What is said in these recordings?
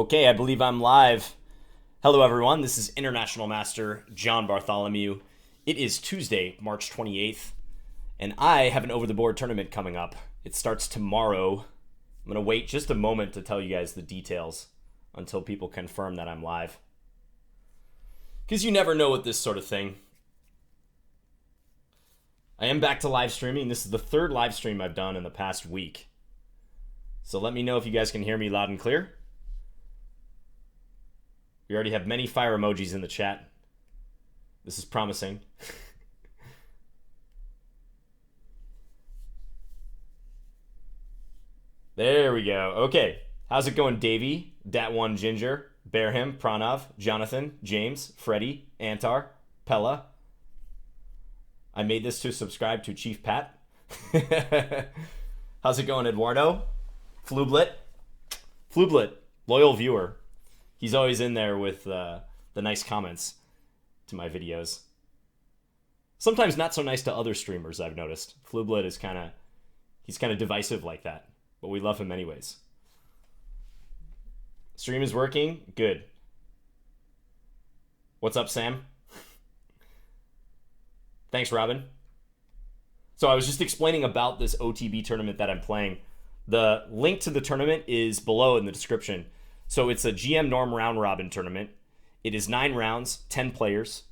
Okay, I believe I'm live. Hello, everyone. This is International Master John Bartholomew. It is Tuesday, March 28th, and I have an over-the-board tournament coming up. It starts tomorrow. I'm going to wait just a moment to tell you guys the details until people confirm that I'm live. Because you never know with this sort of thing. I am back to live streaming. This is the third live stream I've done in the past week. So let me know if you guys can hear me loud and clear. We already have many fire emojis in the chat. This is promising. There we go. Okay. How's it going, Davey? Dat1 Ginger, Bearhim, Pranav, Jonathan, James, Freddie, Antar, Pella. I made this to subscribe to Chief Pat. How's it going, Eduardo? Flublit, loyal viewer. He's always in there with the nice comments to my videos. Sometimes not so nice to other streamers, I've noticed. Flublit is he's kind of divisive like that, but we love him anyways. Stream is working? Good. What's up, Sam? Thanks, Robin. So I was just explaining about this OTB tournament that I'm playing. The link to the tournament is below in the description. So it's a GM Norm round robin tournament. It is 9 rounds, 10 players.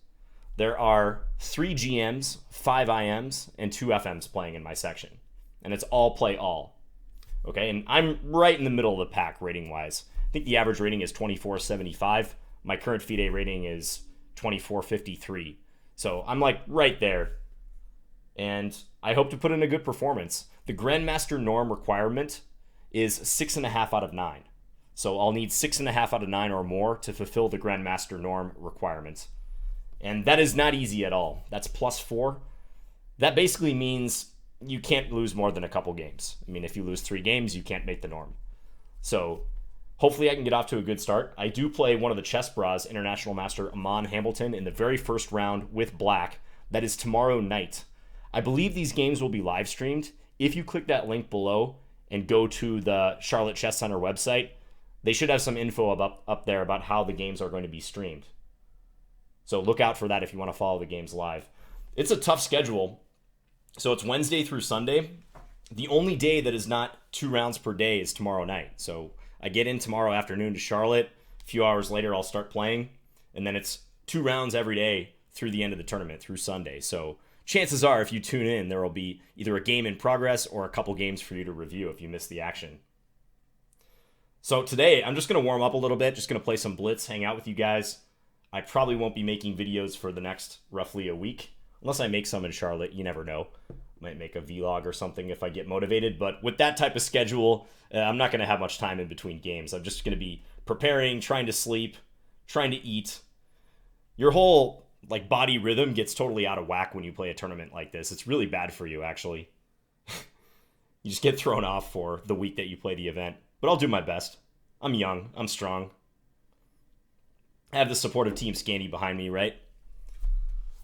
There are 3 GMs, 5 IMs, and 2 FMs playing in my section. And it's all play all. Okay, and I'm right in the middle of the pack rating-wise. I think the average rating is 2475. My current FIDE rating is 2453. So I'm like right there. And I hope to put in a good performance. The Grandmaster Norm requirement is 6.5 out of 9. So I'll need 6.5 out of 9 or more to fulfill the Grandmaster Norm requirement. And that is not easy at all. That's +4. That basically means you can't lose more than a couple games. I mean, if you lose 3 games, you can't make the norm. So hopefully I can get off to a good start. I do play one of the Chess Bras, International Master Amon Hamilton, in the very first round with Black. That is tomorrow night. I believe these games will be live streamed. If you click that link below and go to the Charlotte Chess Center website, they should have some info up there about how the games are going to be streamed. So look out for that if you want to follow the games live. It's a tough schedule. So it's Wednesday through Sunday. The only day that is not 2 rounds per day is tomorrow night. So I get in tomorrow afternoon to Charlotte. A few hours later, I'll start playing. And then it's 2 rounds every day through the end of the tournament, through Sunday. So chances are, if you tune in, there will be either a game in progress or a couple games for you to review if you miss the action. So today, I'm just going to warm up a little bit, just going to play some Blitz, hang out with you guys. I probably won't be making videos for the next roughly a week, unless I make some in Charlotte. You never know. Might make a vlog or something if I get motivated, but with that type of schedule, I'm not going to have much time in between games. I'm just going to be preparing, trying to sleep, trying to eat. Your whole body rhythm gets totally out of whack when you play a tournament like this. It's really bad for you, actually. You just get thrown off for the week that you play the event. But I'll do my best. I'm young. I'm strong. I have the supportive Team Scandy behind me, right?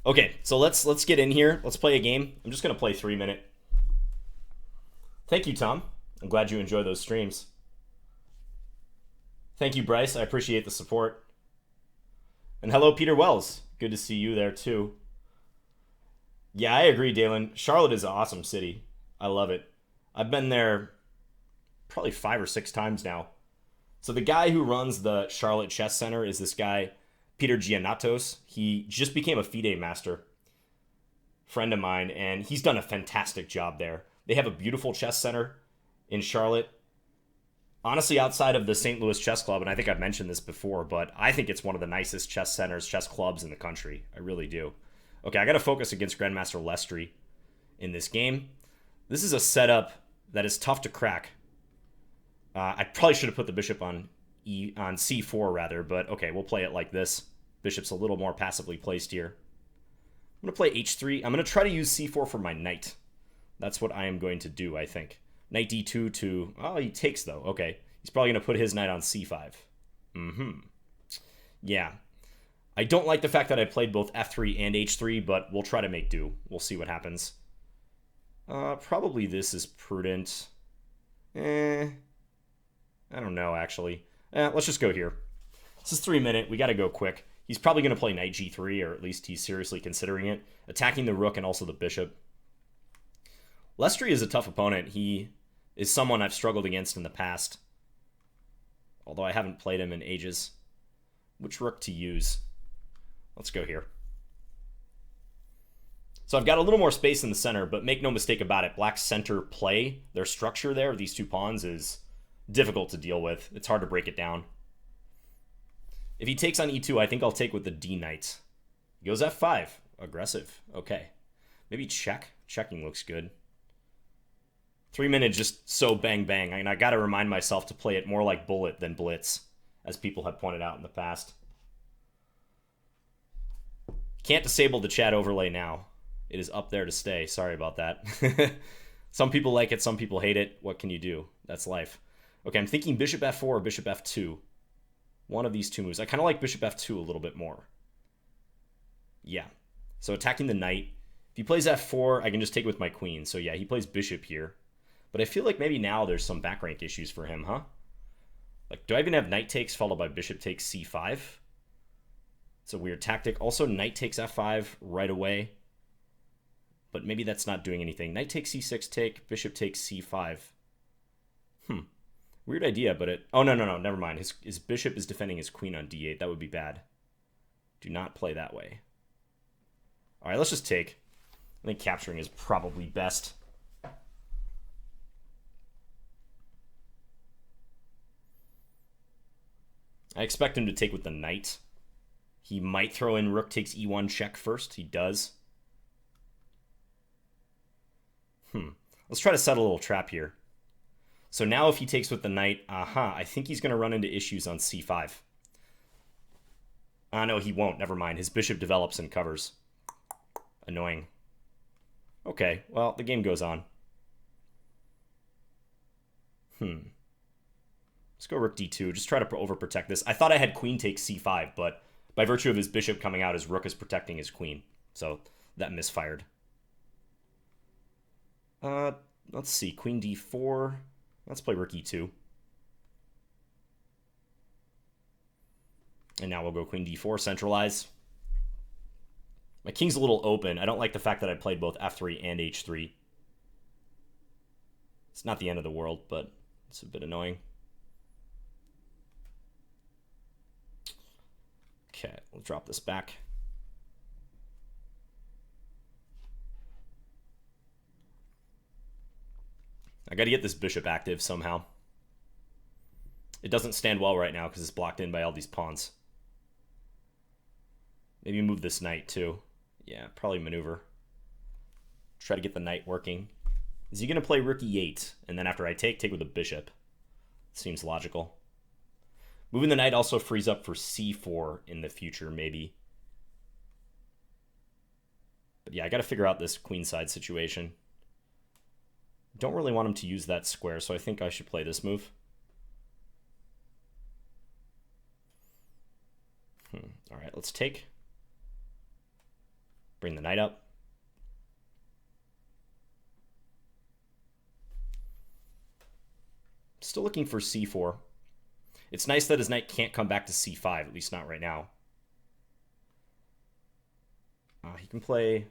Okay, so let's get in here. Let's play a game. I'm just going to play 3-minute. Thank you, Tom. I'm glad you enjoy those streams. Thank you, Bryce. I appreciate the support. And hello, Peter Wells. Good to see you there, too. Yeah, I agree, Dalen. Charlotte is an awesome city. I love it. I've been there probably 5 or 6 times now. So the guy who runs the Charlotte Chess Center is this guy, Peter Giannatos. He just became a FIDE master, friend of mine, and he's done a fantastic job there. They have a beautiful chess center in Charlotte. Honestly, outside of the St. Louis Chess Club, and I think I've mentioned this before, but I think it's one of the nicest chess centers, chess clubs in the country. I really do. Okay, I got to focus against Grandmaster Lestri in this game. This is a setup that is tough to crack. I probably should have put the bishop on c4 rather, but okay, we'll play it like this. Bishop's a little more passively placed here. I'm going to play h3. I'm going to try to use c4 for my knight. That's what I am going to do, I think. Knight d2 to... Oh, he takes, though. Okay. He's probably going to put his knight on c5. Yeah. I don't like the fact that I played both f3 and h3, but we'll try to make do. We'll see what happens. Probably this is prudent. I don't know, actually. Let's just go here. This is 3 minute. We got to go quick. He's probably going to play knight g3, or at least he's seriously considering it. Attacking the rook and also the bishop. Lestri is a tough opponent. He is someone I've struggled against in the past. Although I haven't played him in ages. Which rook to use? Let's go here. So I've got a little more space in the center, but make no mistake about it. Black's center play, their structure there, these 2 pawns, is difficult to deal with. It's hard to break it down. If he takes on e2, I think I'll take with the d knight. He goes f5. Aggressive. Okay. Maybe check. Checking looks good. 3 minutes, just so bang bang. I mean, I got to remind myself to play it more like bullet than blitz, as people have pointed out in the past. Can't disable the chat overlay now. It is up there to stay. Sorry about that. Some people like it, some people hate it. What can you do? That's life. Okay, I'm thinking bishop f4 or bishop f2. One of these 2 moves. I kind of like bishop f2 a little bit more. Yeah. So attacking the knight. If he plays f4, I can just take it with my queen. So yeah, he plays bishop here. But I feel like maybe now there's some back rank issues for him, huh? Like, do I even have knight takes followed by bishop takes c5? It's a weird tactic. Also, knight takes f5 right away. But maybe that's not doing anything. Knight takes c6 take, bishop takes c5. Weird idea, but it... Oh, no, never mind. His bishop is defending his queen on d8. That would be bad. Do not play that way. All right, let's just take. I think capturing is probably best. I expect him to take with the knight. He might throw in rook takes e1 check first. He does. Let's try to set a little trap here. So now if he takes with the knight, I think he's going to run into issues on c5. No, he won't. Never mind. His bishop develops and covers. Annoying. Okay, well, the game goes on. Let's go rook d2. Just try to overprotect this. I thought I had queen takes c5, but by virtue of his bishop coming out, his rook is protecting his queen. So that misfired. Let's see. Queen d4. Let's play rook e2. And now we'll go queen d4, centralize. My king's a little open. I don't like the fact that I played both f3 and h3. It's not the end of the world, but it's a bit annoying. Okay, we'll drop this back. I got to get this bishop active somehow. It doesn't stand well right now because it's blocked in by all these pawns. Maybe move this knight too. Yeah, probably maneuver. Try to get the knight working. Is he going to play rook e8? And then after I take with a bishop? Seems logical. Moving the knight also frees up for c4 in the future, maybe. But yeah, I got to figure out this queenside situation. Don't really want him to use that square, so I think I should play this move. All right, let's take. Bring the knight up. Still looking for c4. It's nice that his knight can't come back to c5, at least not right now. He can play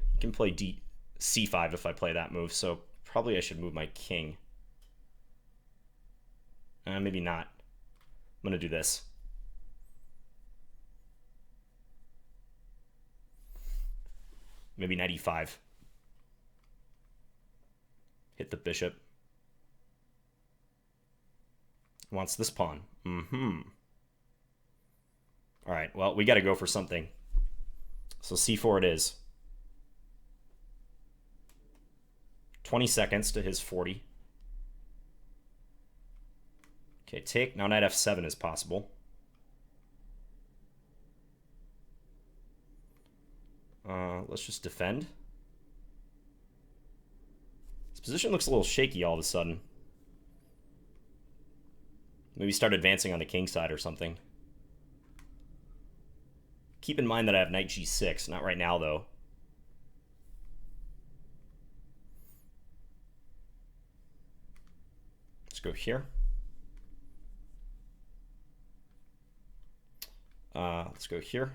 c5 if I play that move, so probably I should move my king. Maybe not. I'm going to do this. Maybe knight e5. Hit the bishop. Wants this pawn. All right, well, we got to go for something. So c4 it is. 20 seconds to his 40. Okay, take. Now knight f7 is possible. Let's just defend. This position looks a little shaky all of a sudden. Maybe start advancing on the king side or something. Keep in mind that I have knight g6. Not right now, though. Let's go here. Let's go here.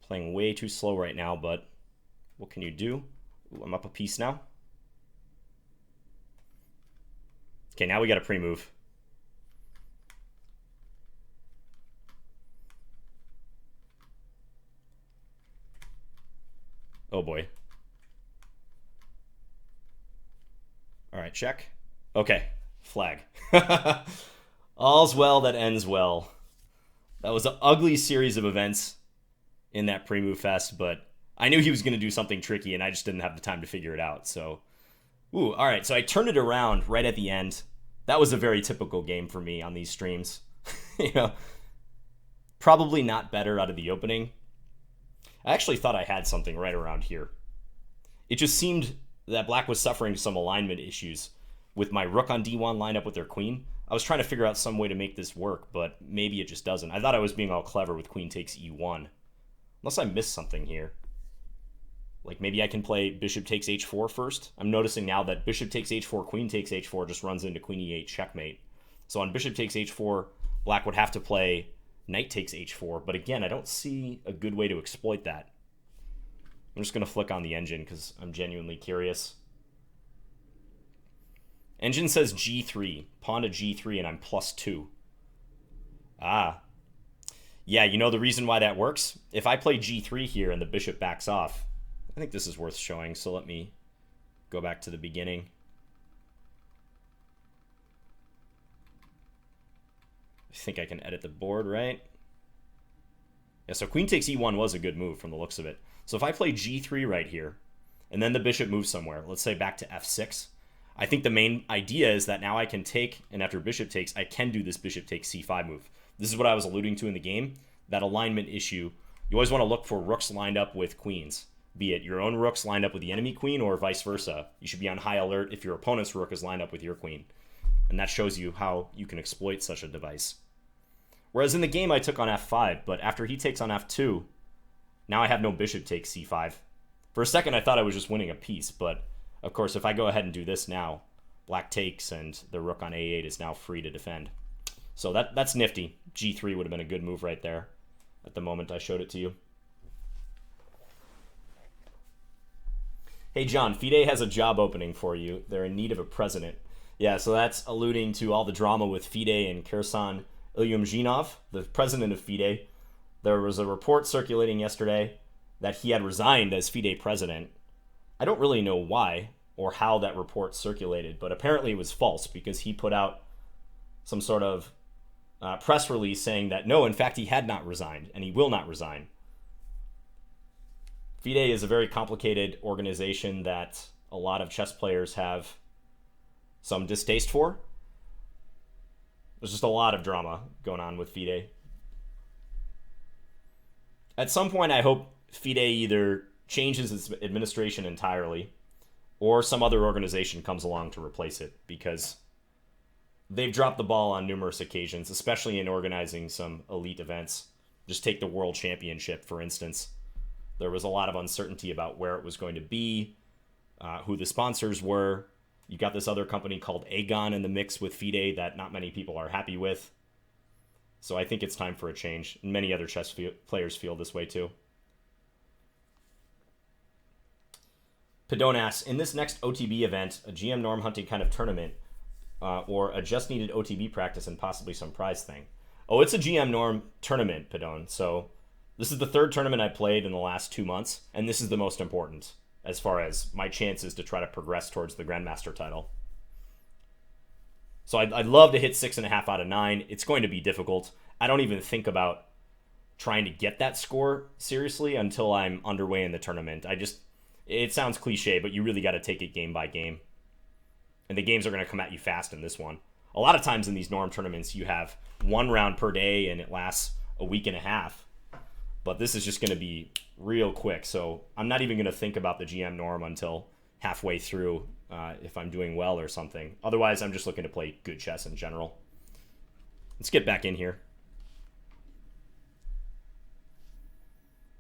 Playing way too slow right now, but what can you do? Ooh, I'm up a piece now. Okay, now we got a pre-move. Oh boy. All right, check. Okay, flag. All's well that ends well. That was an ugly series of events in that pre-move fest, but I knew he was going to do something tricky, and I just didn't have the time to figure it out. So, ooh, all right. So I turned it around right at the end. That was a very typical game for me on these streams. You know, probably not better out of the opening. I actually thought I had something right around here. It just seemed that black was suffering some alignment issues with my rook on d1 lined up with their queen. I was trying to figure out some way to make this work, but maybe it just doesn't. I thought I was being all clever with queen takes e1. Unless I missed something here. Like maybe I can play bishop takes h4 first. I'm noticing now that bishop takes h4, queen takes h4 just runs into queen e8 checkmate. So on bishop takes h4, black would have to play knight takes h4. But again, I don't see a good way to exploit that. I'm just going to flick on the engine because I'm genuinely curious. Engine says g3. Pawn to g3 and I'm +2. Ah. Yeah, you know the reason why that works? If I play g3 here and the bishop backs off, I think this is worth showing, so let me go back to the beginning. I think I can edit the board, right? Yeah, so queen takes e1 was a good move from the looks of it. So if I play g3 right here, and then the bishop moves somewhere, let's say back to f6, I think the main idea is that now I can take, and after bishop takes, I can do this bishop takes c5 move. This is what I was alluding to in the game, that alignment issue. You always want to look for rooks lined up with queens, be it your own rooks lined up with the enemy queen or vice versa. You should be on high alert if your opponent's rook is lined up with your queen. And that shows you how you can exploit such a device. Whereas in the game I took on f5, but after he takes on f2, now I have no bishop takes c5. For a second I thought I was just winning a piece, but of course if I go ahead and do this now, black takes and the rook on a8 is now free to defend. So that's nifty. g3 would have been a good move right there at the moment I showed it to you. Hey John, FIDE has a job opening for you. They're in need of a president. Yeah, so that's alluding to all the drama with FIDE and Kherson Ilyumzhinov, the president of FIDE. There was a report circulating yesterday that he had resigned as FIDE president. I don't really know why or how that report circulated, but apparently it was false because he put out some sort of press release saying that no, in fact, he had not resigned and he will not resign. FIDE is a very complicated organization that a lot of chess players have some distaste for. There's just a lot of drama going on with FIDE. At some point, I hope FIDE either changes its administration entirely or some other organization comes along to replace it, because they've dropped the ball on numerous occasions, especially in organizing some elite events. Just take the World Championship, for instance. There was a lot of uncertainty about where it was going to be, who the sponsors were. You got this other company called Aegon in the mix with FIDE that not many people are happy with. So I think it's time for a change. And many other chess players feel this way too. Pedone asks, in this next OTB event, a GM norm hunting kind of tournament, or a just needed OTB practice and possibly some prize thing? Oh, it's a GM norm tournament, Pedone. So this is the third tournament I played in the last 2 months, and this is the most important as far as my chances to try to progress towards the Grandmaster title. So I'd love to hit 6.5 out of 9. It's going to be difficult. I don't even think about trying to get that score seriously until I'm underway in the tournament. It sounds cliche, but you really got to take it game by game. And the games are going to come at you fast in this one. A lot of times in these norm tournaments, you have one round per day and it lasts a week and a half. But this is just going to be real quick. So I'm not even going to think about the GM norm until halfway through if I'm doing well or something. Otherwise, I'm just looking to play good chess in general. Let's get back in here.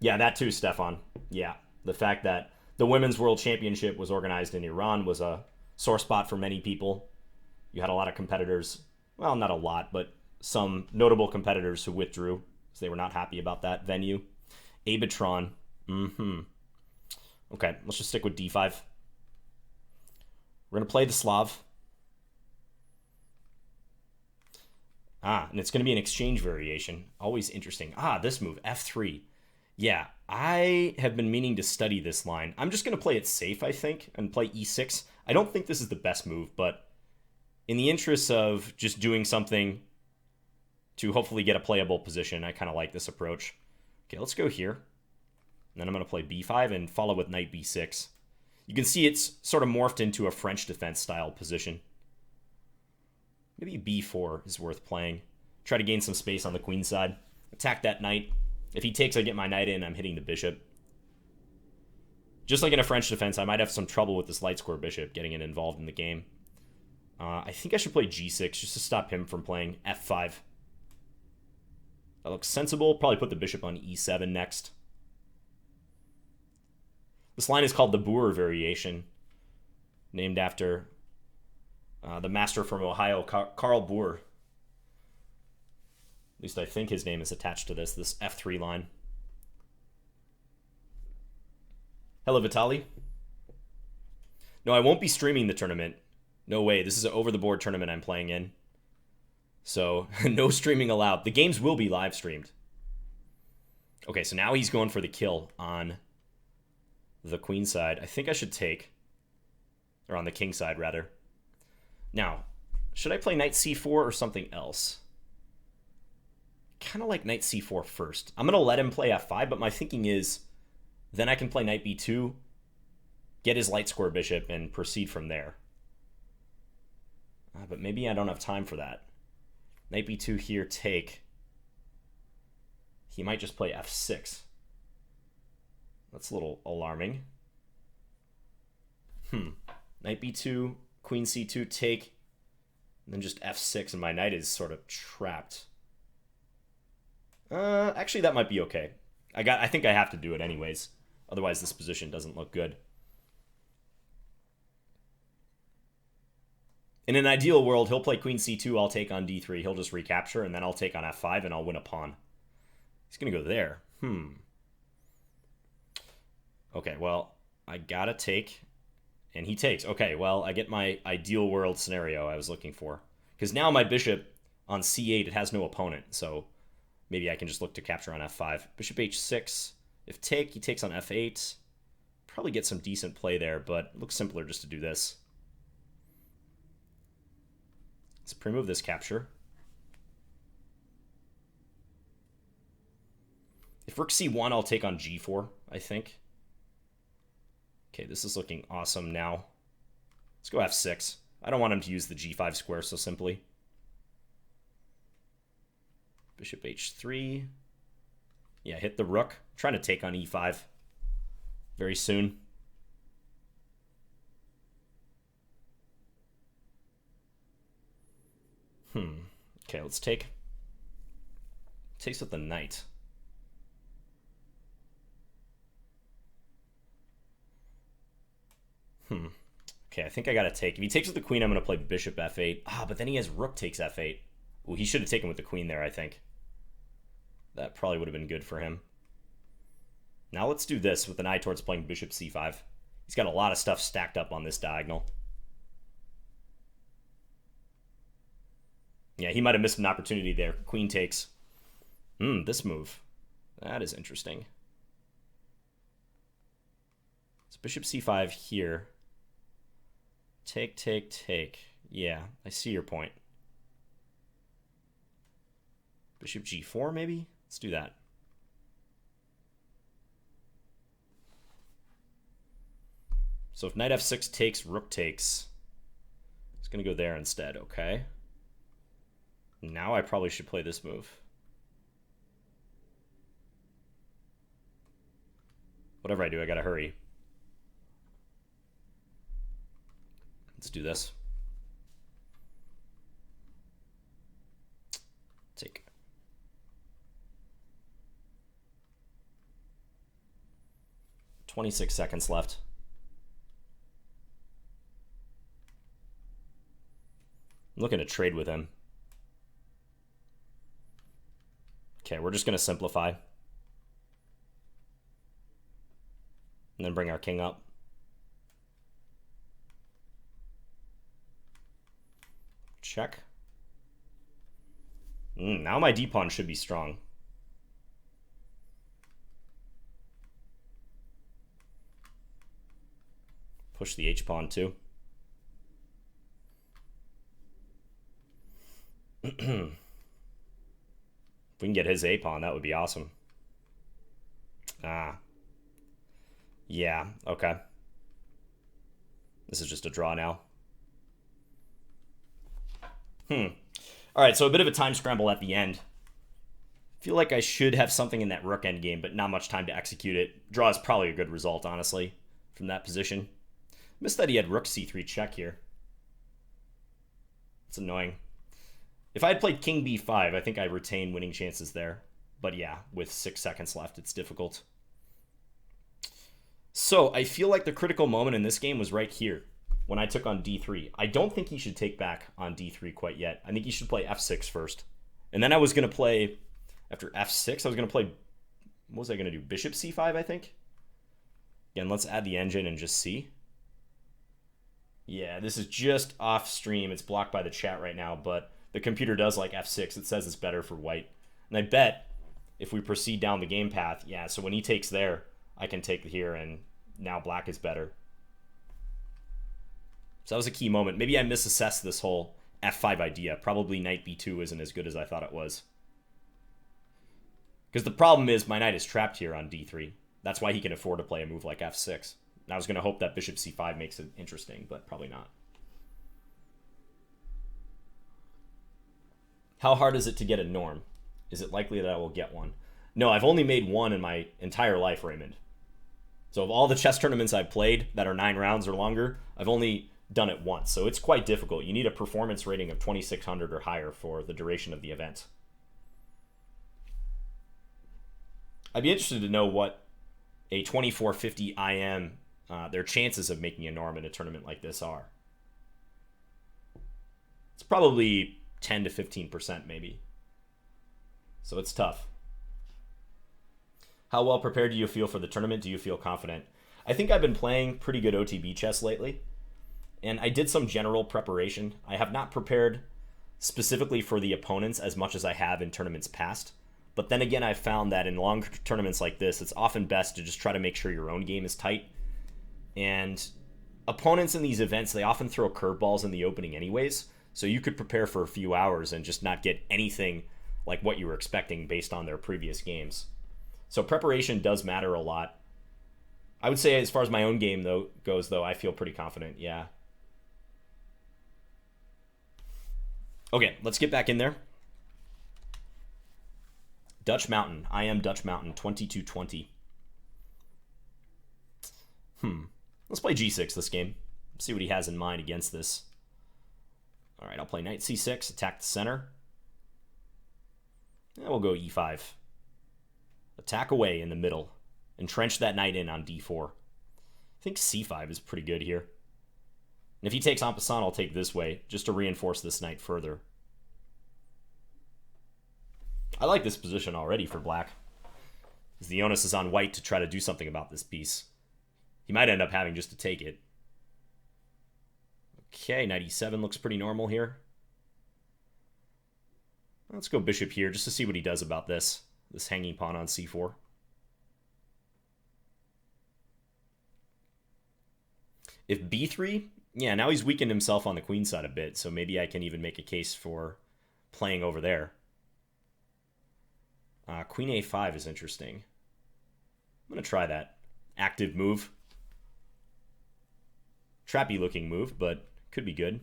Yeah, that too, Stefan. Yeah, the fact that the Women's World Championship was organized in Iran was a sore spot for many people. You had a lot of competitors. Well, not a lot, but some notable competitors who withdrew So they were not happy about that venue. Abatron. Okay, let's just stick with d5. We're going to play the Slav. And it's going to be an exchange variation. Always interesting. This move, f3. Yeah, I have been meaning to study this line. I'm just going to play it safe, I think, and play e6. I don't think this is the best move, but in the interest of just doing something to hopefully get a playable position, I kind of like this approach. Okay, let's go here. And then I'm going to play b5 and follow with knight b6. You can see it's sort of morphed into a French defense style position. Maybe b4 is worth playing. Try to gain some space on the queen side. Attack that knight. If he takes, I get my knight in. I'm hitting the bishop. Just like in a French defense, I might have some trouble with this light square bishop getting it involved in the game. I think I should play g6 just to stop him from playing f5. That looks sensible. Probably put the bishop on e7 next. This line is called the Boer variation, named after the master from Ohio, Karl Boer. At least I think his name is attached to this f3 line. Hello, Vitaly. No, I won't be streaming the tournament. No way. This is an over-the-board tournament I'm playing in. So, no streaming allowed. The games will be live streamed. Okay, so now he's going for the kill on the queen side. I think I should take. Or on the king side, rather. Now, should I play knight c4 or something else? Kind of like knight c4 first. I'm going to let him play f5, but my thinking is then I can play knight b2, get his light square bishop, and proceed from there. But maybe I don't have time for that. Knight b2 here, take. He might just play f6. That's a little alarming. Knight b2, queen c2, take, and then just f6, and my knight is sort of trapped. Actually, that might be okay. I think I have to do it anyways. Otherwise, this position doesn't look good. In an ideal world, he'll play queen c2, I'll take on d3. He'll just recapture, and then I'll take on f5, and I'll win a pawn. He's going to go there. Okay, well, I gotta take, and he takes. Okay, well, I get my ideal world scenario I was looking for. Because now my bishop on c8, it has no opponent, so maybe I can just look to capture on f5. Bishop h6. If take, he takes on f8. Probably get some decent play there, but it looks simpler just to do this. Let's pre-move this capture. If rook c1, I'll take on g4, I think. Okay, this is looking awesome now. Let's go f6. I don't want him to use the g5 square so simply. Bishop h3. Yeah, hit the rook. I'm trying to take on e5 very soon. Okay, let's take. Takes with the knight. Okay, I think I gotta take. If he takes with the queen, I'm gonna play bishop f8. But then he has rook takes f8. Well, he should have taken with the queen there, I think. That probably would have been good for him. Now let's do this with an eye towards playing bishop c5. He's got a lot of stuff stacked up on this diagonal. Yeah, he might have missed an opportunity there. Queen takes. This move. That is interesting. So bishop c5 here. Take, take, take. Yeah, I see your point. Bishop g4 maybe? Let's do that. So if knight f6 takes, rook takes. It's going to go there instead, okay. Now I probably should play this move. Whatever I do, I gotta hurry. Let's do this. Take. "26 seconds left. I'm looking to trade with him. Okay, we're just going to simplify. And then bring our king up. Check. Now my d-pawn should be strong. Push the h-pawn too. If we can get his a-pawn, that would be awesome. Yeah, okay. This is just a draw now. All right, so a bit of a time scramble at the end. Feel like I should have something in that rook endgame, but not much time to execute it. Draw is probably a good result, honestly, from that position. Missed that he had rook c3 check here. It's annoying. If I had played king b5, I think I retain winning chances there. But yeah, with 6 seconds left, it's difficult. So I feel like the critical moment in this game was right here, when I took on d3. I don't think he should take back on d3 quite yet. I think he should play f6 first. And then I was going to play, after f6, I was going to play, what was I going to do? Bishop c5, I think? Again, let's add the engine and just see. Yeah, this is just off stream. It's blocked by the chat right now, but the computer does like f6. It says it's better for white. And I bet if we proceed down the game path, yeah, so when he takes there, I can take here, and now black is better. So that was a key moment. Maybe I misassessed this whole f5 idea. Probably knight b2 isn't as good as I thought it was. Because the problem is my knight is trapped here on d3. That's why he can afford to play a move like f6. And I was going to hope that bishop c5 makes it interesting, but probably not. How hard is it to get a norm? Is it likely that I will get one? No, I've only made one in my entire life, Raymond. So of all the chess tournaments I've played that are 9 rounds or longer, I've only done it once. So it's quite difficult. You need a performance rating of 2600 or higher for the duration of the event. I'd be interested to know what a 2450 IM, their chances of making a norm in a tournament like this are. It's probably 10 to 15% maybe. So it's tough. How well prepared do you feel for the tournament? Do you feel confident? I think I've been playing pretty good OTB chess lately, and I did some general preparation. I have not prepared specifically for the opponents as much as I have in tournaments past. But then again, I've found that in long tournaments like this, it's often best to just try to make sure your own game is tight. And opponents in these events, they often throw curveballs in the opening anyways, so you could prepare for a few hours and just not get anything like what you were expecting based on their previous games. So preparation does matter a lot. I would say as far as my own game goes, I feel pretty confident, yeah. Okay, let's get back in there. Dutch Mountain. I am Dutch Mountain, 2220. Let's play g6 this game. See what he has in mind against this. All right, I'll play knight c6, attack the center. And we'll go e5. Attack away in the middle. Entrench that knight in on d4. I think c5 is pretty good here. And if he takes en passant, I'll take this way, just to reinforce this knight further. I like this position already for black. As the onus is on white to try to do something about this piece. He might end up having just to take it. Okay, knight e7 looks pretty normal here. Let's go bishop here just to see what he does about this hanging pawn on c4. If b3, yeah, now he's weakened himself on the queen side a bit, so maybe I can even make a case for playing over there. Queen a5 is interesting. I'm going to try that. Active move. Trappy looking move, but could be good.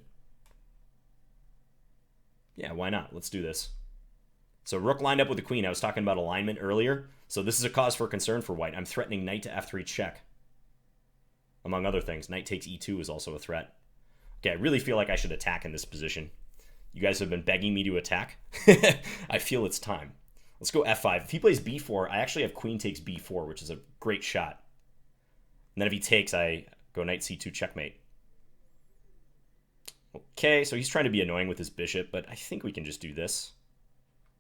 Yeah, why not? Let's do this. So rook lined up with the queen. I was talking about alignment earlier. So this is a cause for concern for white. I'm threatening knight to f3 check. Among other things. Knight takes e2 is also a threat. Okay, I really feel like I should attack in this position. You guys have been begging me to attack. I feel it's time. Let's go f5. If he plays b4, I actually have queen takes b4, which is a great shot. And then if he takes, I go knight c2 checkmate. Okay, so he's trying to be annoying with his bishop, but I think we can just do this.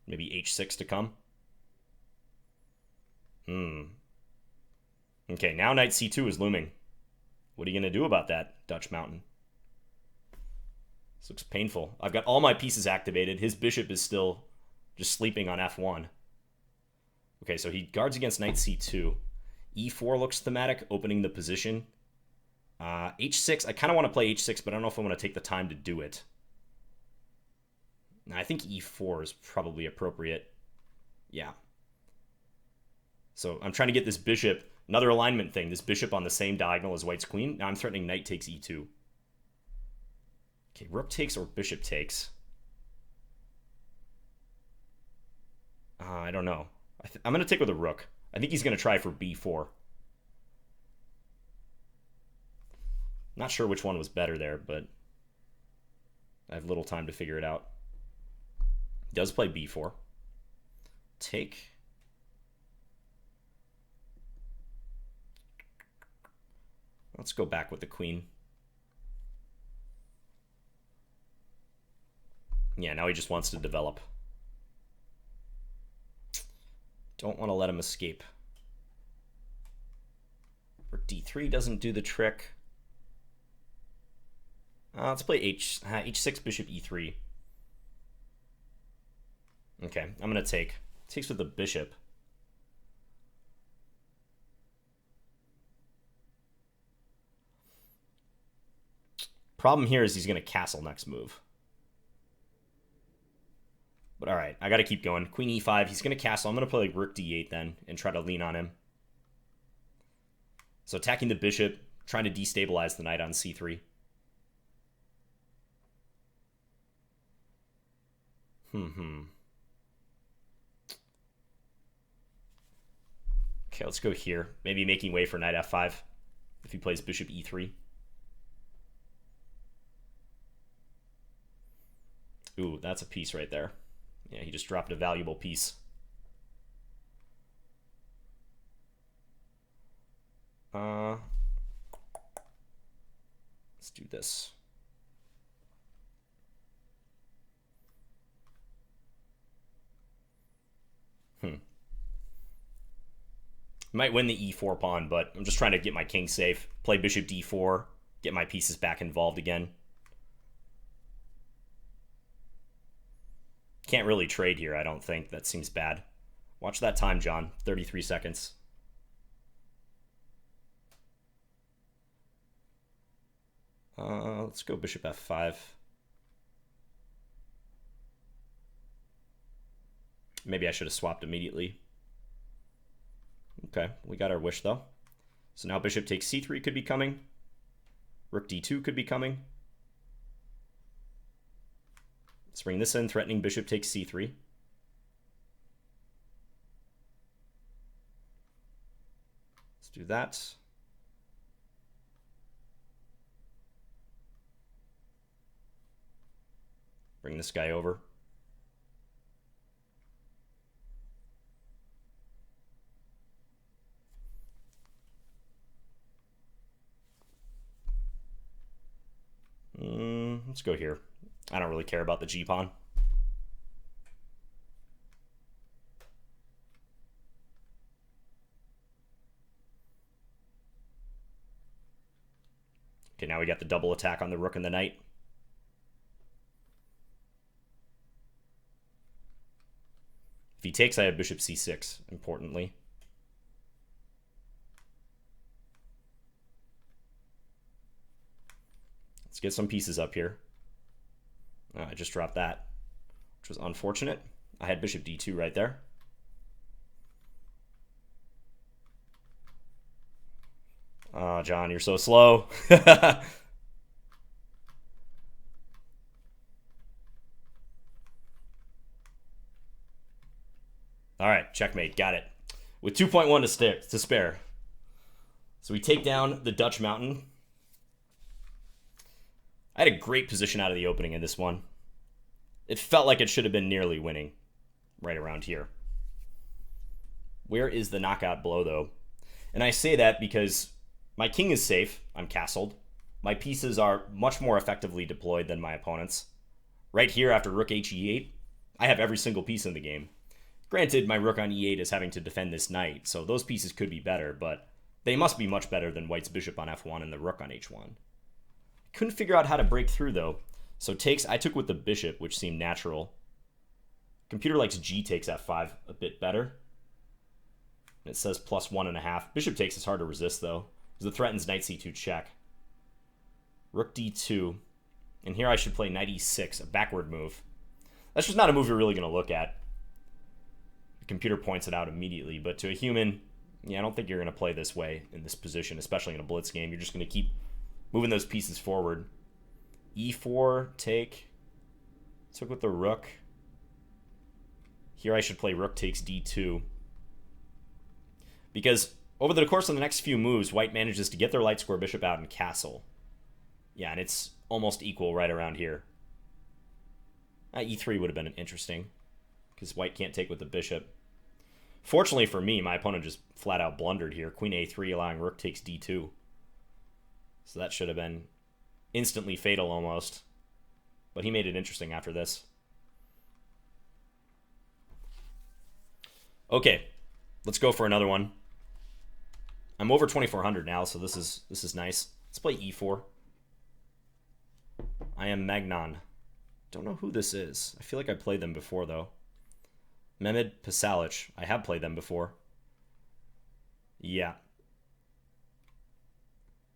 Maybe h6 to come. Okay, now knight c2 is looming. What are you going to do about that, Dutch Mountain? This looks painful. I've got all my pieces activated. His bishop is still just sleeping on f1. Okay, so he guards against knight c2. e4 looks thematic, opening the position. h6, I kind of want to play h6, but I don't know if I want to take the time to do it. I think e4 is probably appropriate. Yeah. So I'm trying to get this bishop, another alignment thing, this bishop on the same diagonal as white's queen. Now I'm threatening knight takes e2. Okay, rook takes or bishop takes. I don't know. I'm going to take with a rook. I think he's going to try for b4. Not sure which one was better there, but I have little time to figure it out. He does play b4. Take. Let's go back with the queen. Yeah, now he just wants to develop. Don't want to let him escape. Rook d3 doesn't do the trick. Let's play h6, bishop e3. Okay, I'm going to take. Takes with the bishop. Problem here is he's going to castle next move. But all right, I got to keep going. Queen e5, he's going to castle. I'm going to play like rook d8 then and try to lean on him. So attacking the bishop, trying to destabilize the knight on c3. Okay, let's go here. Maybe making way for knight f5 if he plays bishop e3. Ooh, that's a piece right there. Yeah, he just dropped a valuable piece. Let's do this. Might win the e4 pawn, but I'm just trying to get my king safe. Play bishop d4, get my pieces back involved again. Can't really trade here, I don't think. That seems bad. Watch that time, John. 33 seconds. Let's go bishop f5. Maybe I should have swapped immediately. Okay, we got our wish, though. So now bishop takes c3 could be coming. Rook d2 could be coming. Let's bring this in, threatening bishop takes c3. Let's do that. Bring this guy over. Let's go here. I don't really care about the g-pawn. Okay, now we got the double attack on the rook and the knight. If he takes, I have bishop c6, importantly. Let's get some pieces up here. I just dropped that, which was unfortunate. I had bishop d2 right there. Oh, John, you're so slow. All right, checkmate, got it. With 2.1 to spare. So we take down the Dutch Mountain. I had a great position out of the opening in this one. It felt like it should have been nearly winning right around here. Where is the knockout blow, though? And I say that because my king is safe. I'm castled. My pieces are much more effectively deployed than my opponent's. Right here, after rook h e8, I have every single piece in the game. Granted, my rook on e8 is having to defend this knight, so those pieces could be better, but they must be much better than white's bishop on f1 and the rook on h1. Couldn't figure out how to break through, though. So takes, I took with the bishop, which seemed natural. Computer likes g takes f5 a bit better. It says plus 1.5. Bishop takes is hard to resist, though, because it threatens knight c2 check. Rook d2. And here I should play knight e6, a backward move. That's just not a move you're really going to look at. The computer points it out immediately, but to a human, yeah, I don't think you're going to play this way in this position, especially in a blitz game. You're just going to keep moving those pieces forward. e4, take. Took with the rook. Here I should play rook takes d2. Because over the course of the next few moves, white manages to get their light square bishop out and castle. Yeah, and it's almost equal right around here. E3 would have been interesting, because white can't take with the bishop. Fortunately for me, my opponent just flat out blundered here. Queen a3 allowing rook takes d2. So that should have been instantly fatal almost. But he made it interesting after this. Okay, let's go for another one. I'm over 2400 now, so this is nice. Let's play e4. I am Magnon. Don't know who this is. I feel like I played them before, though. Mehmed Pasalic. I have played them before. Yeah.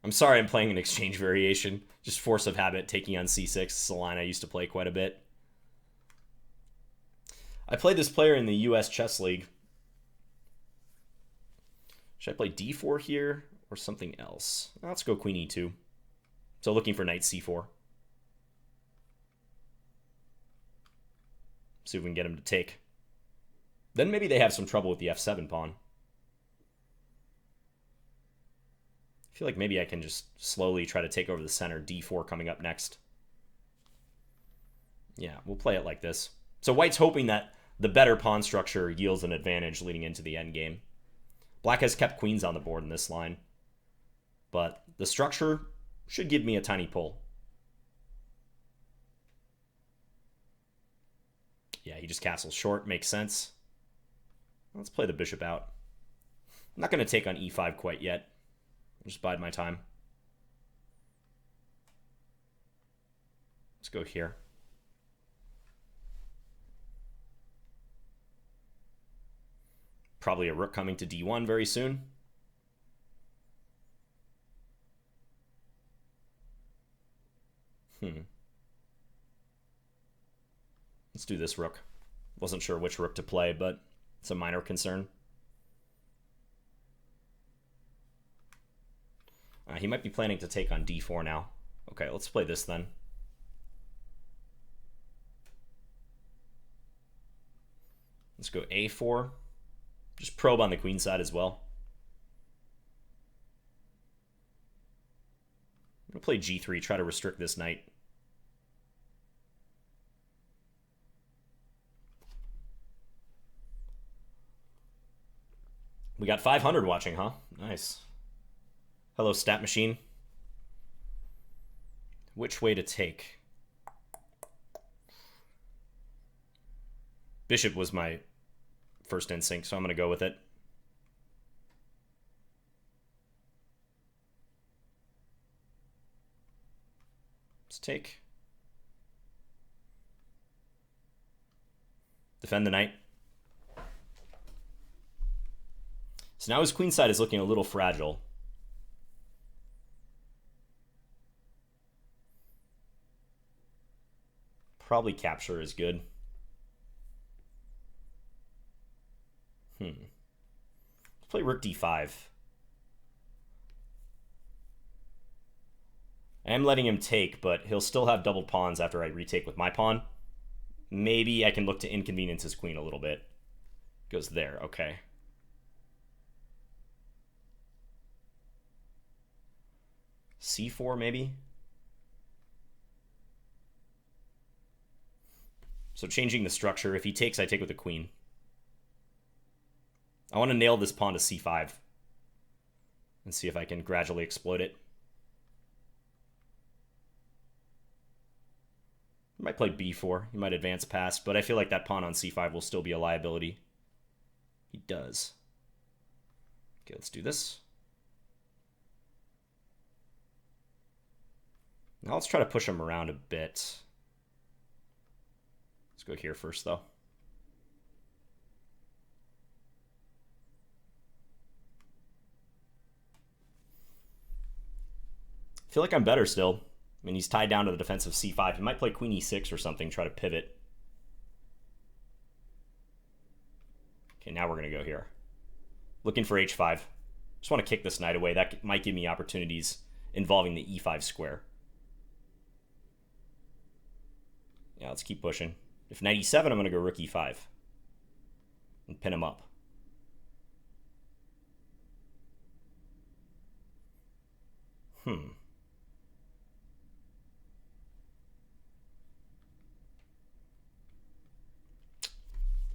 I'm sorry I'm playing an exchange variation. Just force of habit, taking on c6. It's a line I used to play quite a bit. I played this player in the US Chess League. Should I play d4 here or something else? Let's go queen e2. So looking for knight c4. See if we can get him to take. Then maybe they have some trouble with the f7 pawn. I feel like maybe I can just slowly try to take over the center. d4 coming up next. Yeah, we'll play it like this. So white's hoping that the better pawn structure yields an advantage leading into the endgame. Black has kept queens on the board in this line, but the structure should give me a tiny pull. Yeah, he just castles short. Makes sense. Let's play the bishop out. I'm not going to take on e5 quite yet. I'll just bide my time. Let's go here. Probably a rook coming to d1 very soon. Let's do this rook. Wasn't sure which rook to play, but it's a minor concern. He might be planning to take on d4 now. Okay, let's play this then. Let's go a4. Just probe on the queen side as well. I'm going to play g3, try to restrict this knight. We got 500 watching, huh? Nice. Hello, stat machine. Which way to take? Bishop was my first instinct, so I'm going to go with it. Let's take. Defend the knight. So now his queen side is looking a little fragile. Probably capture is good. Let's play rook d5. I am letting him take, but he'll still have doubled pawns after I retake with my pawn. Maybe I can look to inconvenience his queen a little bit. Goes there, okay. c4 maybe? So changing the structure. If he takes, I take with the queen. I want to nail this pawn to c5 and see if I can gradually exploit it. I might play b4. He might advance past, but I feel like that pawn on c5 will still be a liability. He does. Okay, let's do this. Now let's try to push him around a bit. Let's go here first, though. I feel like I'm better still. I mean, he's tied down to the defensive c5. He might play queen e6 or something, try to pivot. Okay, now we're going to go here. Looking for h5. Just want to kick this knight away. That might give me opportunities involving the e5 square. Yeah, let's keep pushing. If knight e7, I'm going to go rook e5 and pin him up. I'm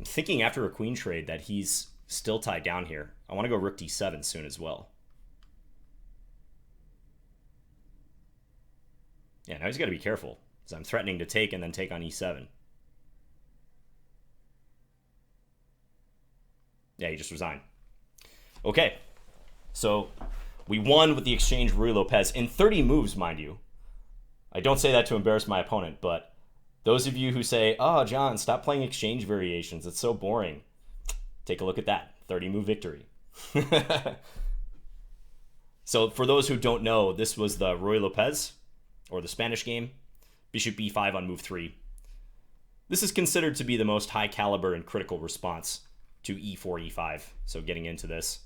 thinking after a queen trade that he's still tied down here. I want to go rook d7 soon as well. Yeah, now he's got to be careful, because I'm threatening to take and then take on e7. Yeah, he just resigned. Okay, so we won with the exchange Ruy Lopez in 30 moves, mind you. I don't say that to embarrass my opponent, but those of you who say, oh, John, stop playing exchange variations, it's so boring. Take a look at that. 30-move victory. So for those who don't know, this was the Ruy Lopez, or the Spanish game. Bishop b5 on move 3. This is considered to be the most high caliber and critical response to e4, e5. So getting into this.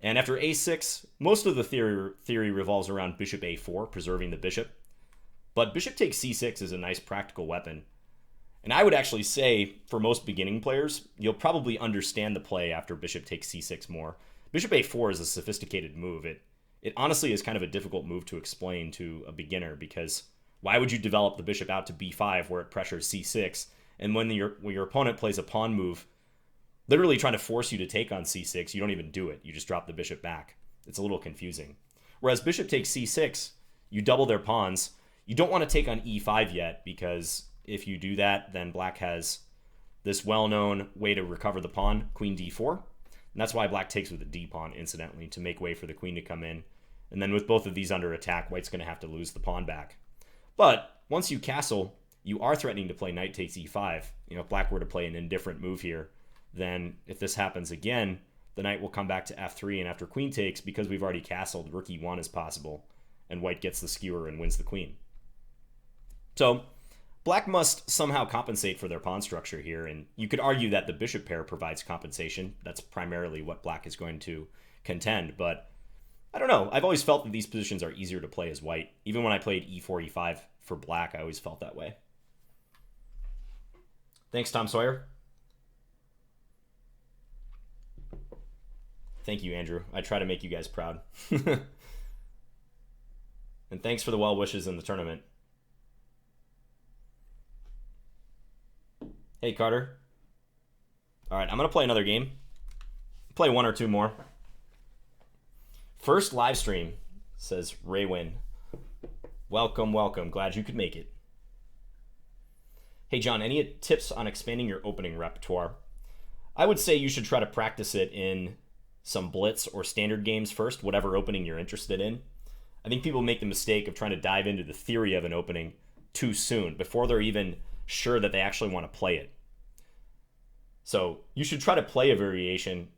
And after a6, most of the theory revolves around bishop a4, preserving the bishop. But bishop takes c6 is a nice practical weapon. And I would actually say, for most beginning players, you'll probably understand the play after bishop takes c6 more. Bishop a4 is a sophisticated move. It honestly is kind of a difficult move to explain to a beginner, because why would you develop the bishop out to b5 where it pressures c6, and when your opponent plays a pawn move, literally trying to force you to take on c6, you don't even do it. You just drop the bishop back. It's a little confusing. Whereas bishop takes c6, you double their pawns. You don't want to take on e5 yet, because if you do that, then black has this well-known way to recover the pawn, queen d4. And that's why black takes with a d pawn, incidentally, to make way for the queen to come in. And then with both of these under attack, white's going to have to lose the pawn back. But once you castle, you are threatening to play knight takes e5. You know, if black were to play an indifferent move here, then if this happens again, the knight will come back to f3, and after queen takes, because we've already castled, rook e1 is possible, and white gets the skewer and wins the queen. So black must somehow compensate for their pawn structure here, and you could argue that the bishop pair provides compensation. That's primarily what black is going to contend, but I don't know. I've always felt that these positions are easier to play as white. Even when I played e4, e5 for black, I always felt that way. Thanks, Tom Sawyer. Thank you, Andrew. I try to make you guys proud. And thanks for the well wishes in the tournament. Hey, Carter. All right, I'm going to play another game. Play one or two more. First live stream, says Raywin. Welcome, welcome. Glad you could make it. Hey, John, any tips on expanding your opening repertoire? I would say you should try to practice it in some Blitz or standard games first, whatever opening you're interested in. I think people make the mistake of trying to dive into the theory of an opening too soon, before they're even sure that they actually want to play it. So you should try to play a variation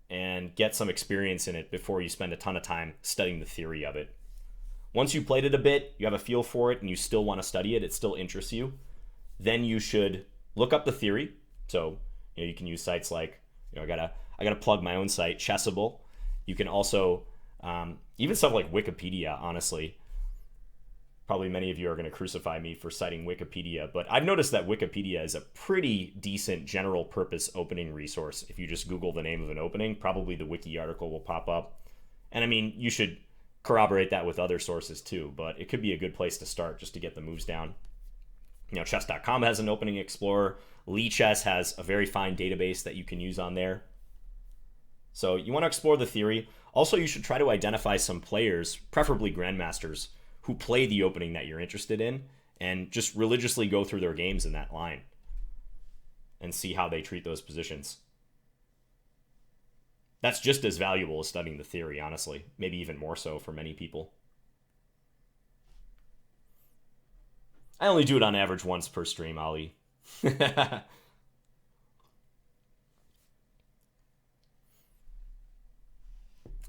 and get some experience in it before you spend a ton of time studying the theory of it. Once you played it a bit, you have a feel for it, and you still want to study it, it still interests you, then you should look up the theory. So you can use sites like, I gotta plug my own site, Chessable. You can also even stuff like Wikipedia, honestly. Probably many of you are going to crucify me for citing Wikipedia, but I've noticed that Wikipedia is a pretty decent general purpose opening resource. If you just Google the name of an opening, probably the wiki article will pop up. And I mean, you should corroborate that with other sources too, but it could be a good place to start just to get the moves down. Chess.com has an opening explorer. Lichess has a very fine database that you can use on there. So you want to explore the theory. Also, you should try to identify some players, preferably grandmasters, who play the opening that you're interested in, and just religiously go through their games in that line and see how they treat those positions. That's just as valuable as studying the theory, honestly. Maybe even more so for many people. I only do it on average once per stream, Ali.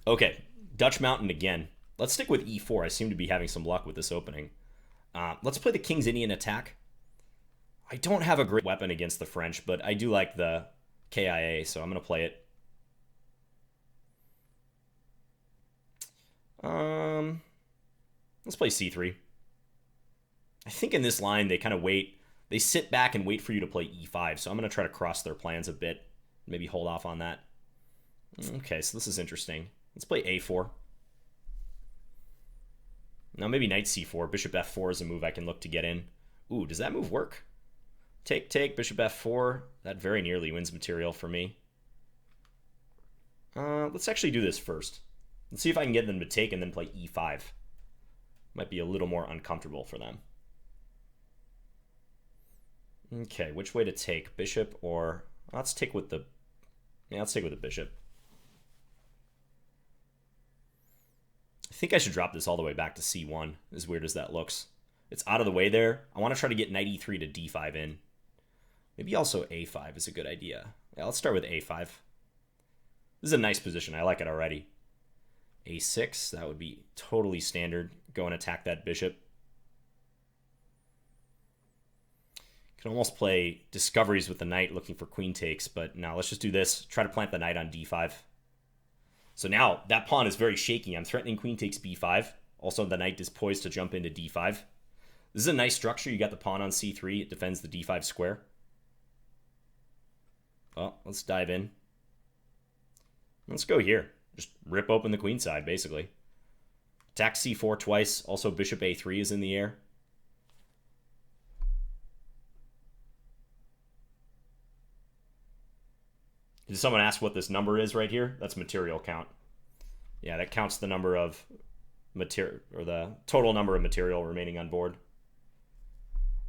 Okay, Dutch Mountain again. Let's stick with e4. I seem to be having some luck with this opening. Let's play the King's Indian attack. I don't have a great weapon against the French, but I do like the KIA, so I'm going to play it. Let's play c3. I think in this line they kind of wait. They sit back and wait for you to play e5, so I'm going to try to cross their plans a bit. Maybe hold off on that. Okay, so this is interesting. Let's play a4. Now maybe knight c4. Bishop f4 is a move I can look to get in. Ooh, does that move work? Take, bishop f4. That very nearly wins material for me. Let's actually do this first. Let's see if I can get them to take and then play e5. Might be a little more uncomfortable for them. Okay, which way to take? Bishop or... Let's take with the... Yeah, let's take with the bishop. I think I should drop this all the way back to c1, as weird as that looks. It's out of the way there. I want to try to get knight e3 to d5 in. Maybe also a5 is a good idea. Yeah, let's start with a5. This is a nice position. I like it already. a6, that would be totally standard. Go and attack that bishop. Can almost play discoveries with the knight looking for queen takes, but no, let's just do this. Try to plant the knight on d5. So now that pawn is very shaky. I'm threatening queen takes b5. Also, the knight is poised to jump into d5. This is a nice structure. You got the pawn on c3. It defends the d5 square. Well, let's dive in. Let's go here. Just rip open the queen side, basically. Attack c4 twice. Also, bishop a3 is in the air. Did someone ask what this number is right here? That's material count. Yeah, that counts the number of material, or the total number of material remaining on board.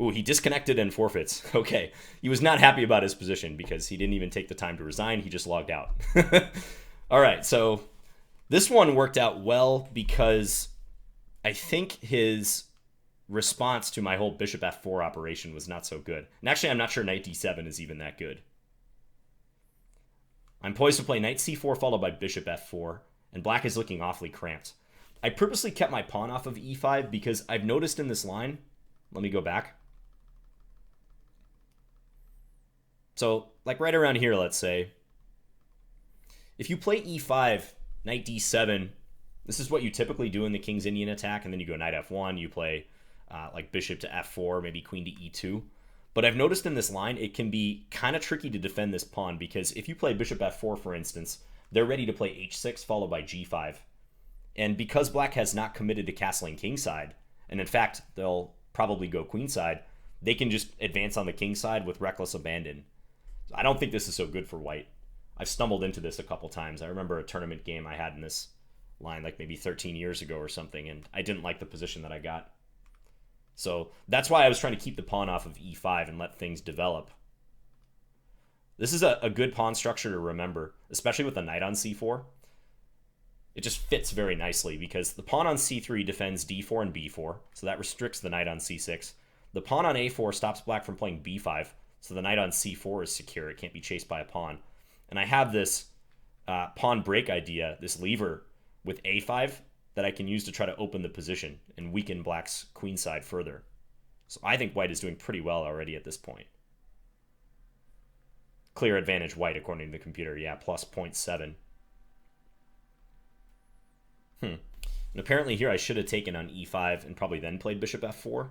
Ooh, he disconnected and forfeits. Okay, he was not happy about his position because he didn't even take the time to resign. He just logged out. All right, so this one worked out well because I think his response to my whole bishop f4 operation was not so good. And actually, I'm not sure knight d7 is even that good. I'm poised to play knight c4 followed by bishop f4, and black is looking awfully cramped. I purposely kept my pawn off of e5 because I've noticed in this line, let me go back. So, like right around here, let's say, if you play e5, knight d7, this is what you typically do in the King's Indian attack, and then you go knight f1, you play like bishop to f4, maybe queen to e2. But I've noticed in this line, it can be kind of tricky to defend this pawn because if you play bishop f4, for instance, they're ready to play h6 followed by g5. And because black has not committed to castling kingside, and in fact, they'll probably go queenside, they can just advance on the king side with reckless abandon. I don't think this is so good for white. I've stumbled into this a couple times. I remember a tournament game I had in this line like maybe 13 years ago or something, and I didn't like the position that I got. So that's why I was trying to keep the pawn off of e5 and let things develop. This is a good pawn structure to remember, especially with the knight on c4. It just fits very nicely because the pawn on c3 defends d4 and b4, so that restricts the knight on c6. The pawn on a4 stops black from playing b5, so the knight on c4 is secure. It can't be chased by a pawn. And I have this pawn break idea, this lever with a5 that I can use to try to open the position and weaken black's queenside further. So I think white is doing pretty well already at this point. Clear advantage white according to the computer. Yeah, plus 0.7. And apparently here I should have taken on e5 and probably then played bishop f4.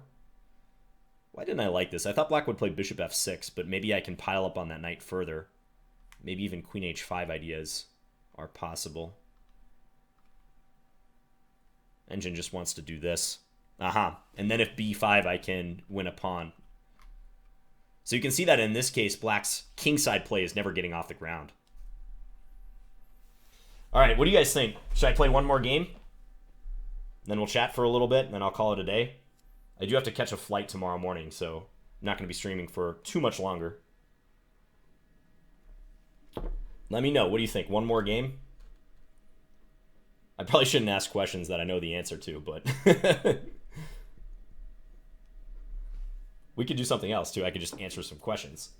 Why didn't I like this? I thought black would play bishop f6, but maybe I can pile up on that knight further. Maybe even queen h5 ideas are possible. Engine just wants to do this. Aha. And then if b5, I can win a pawn. So you can see that in this case, black's kingside play is never getting off the ground. All right, what do you guys think? Should I play one more game? Then we'll chat for a little bit, and then I'll call it a day. I do have to catch a flight tomorrow morning, so I'm not going to be streaming for too much longer. Let me know. What do you think? One more game? I probably shouldn't ask questions that I know the answer to, but we could do something else too. I could just answer some questions.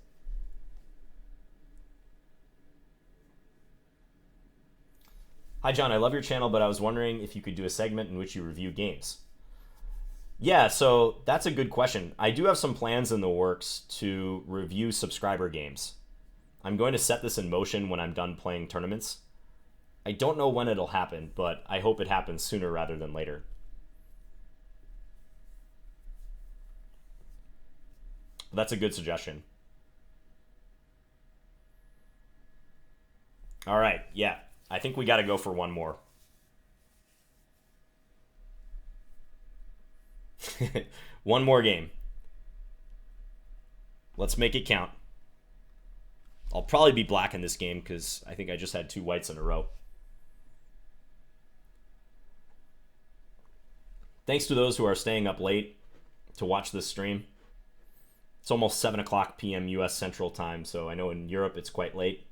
Hi, John. I love your channel, but I was wondering if you could do a segment in which you review games. Yeah, so that's a good question. I do have some plans in the works to review subscriber games. I'm going to set this in motion when I'm done playing tournaments. I don't know when it'll happen, but I hope it happens sooner rather than later. That's a good suggestion. All right, yeah. I think we got to go for one more. One more game. Let's make it count. I'll probably be black in this game because I think I just had 2 whites in a row. Thanks to those who are staying up late to watch this stream. It's almost 7 o'clock p.m. U.S. Central Time, so I know in Europe it's quite late.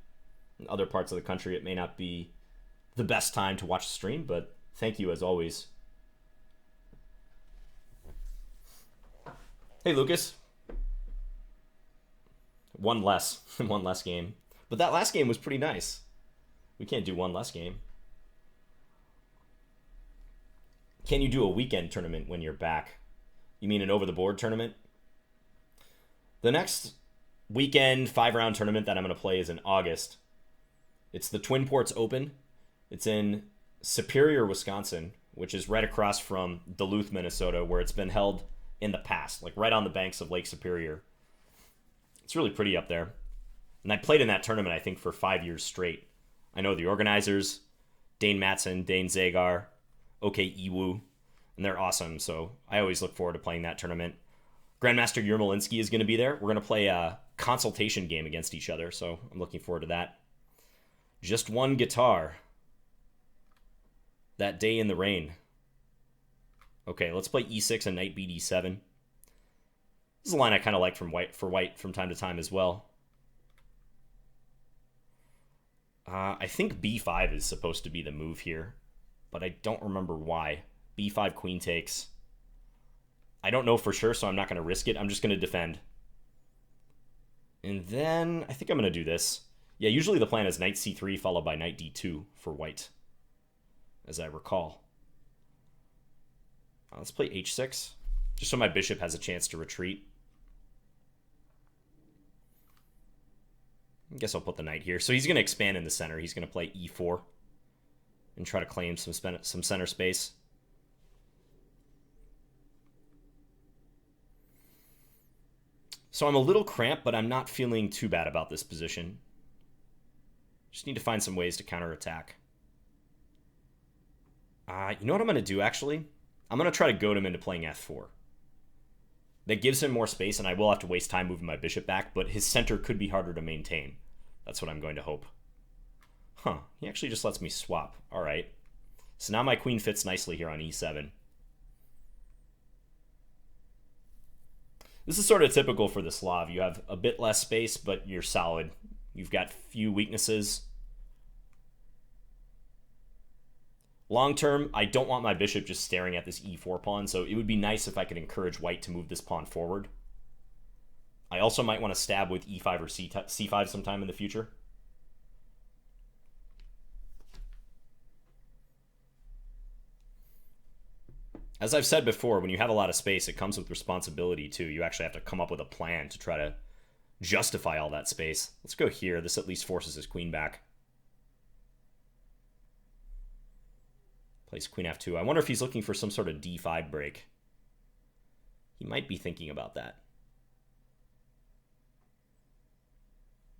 In other parts of the country it may not be the best time to watch the stream, but thank you as always. Hey, Lucas. One less game. But that last game was pretty nice. We can't do one less game. Can you do a weekend tournament when you're back? You mean an over-the-board tournament? The next weekend 5-round tournament that I'm going to play is in August. It's the Twin Ports Open. It's in Superior, Wisconsin, which is right across from Duluth, Minnesota, where it's been held in the past, like right on the banks of Lake Superior. It's really pretty up there. And I played in that tournament, I think, for 5 years straight. I know the organizers, Dane Matson, Dane Zagar, OK Iwu, and they're awesome, so I always look forward to playing that tournament. Grandmaster Yermolinsky is going to be there. We're going to play a consultation game against each other, so I'm looking forward to that. Just one guitar. That day in the rain. Okay, let's play e6 and knight bd7. This is a line I kind of like for white from time to time as well. I think b5 is supposed to be the move here, but I don't remember why. b5 queen takes. I don't know for sure, so I'm not going to risk it. I'm just going to defend. And then I think I'm going to do this. Yeah, usually the plan is knight c3 followed by knight d2 for white, as I recall. Let's play h6, just so my bishop has a chance to retreat. I guess I'll put the knight here. So he's going to expand in the center. He's going to play e4 and try to claim some center space. So I'm a little cramped, but I'm not feeling too bad about this position. Just need to find some ways to counterattack. You know what I'm going to do, actually? I'm going to try to goad him into playing f4. That gives him more space, and I will have to waste time moving my bishop back, but his center could be harder to maintain. That's what I'm going to hope. Huh, he actually just lets me swap. All right. So now my queen fits nicely here on e7. This is sort of typical for the Slav. You have a bit less space, but you're solid. You've got few weaknesses. Long term, I don't want my bishop just staring at this e4 pawn, so it would be nice if I could encourage white to move this pawn forward. I also might want to stab with e5 or c5 sometime in the future. As I've said before, when you have a lot of space, it comes with responsibility too. You actually have to come up with a plan to try to justify all that space. Let's go here. This at least forces his queen back. Plays queen f2. I wonder if he's looking for some sort of d5 break. He might be thinking about that.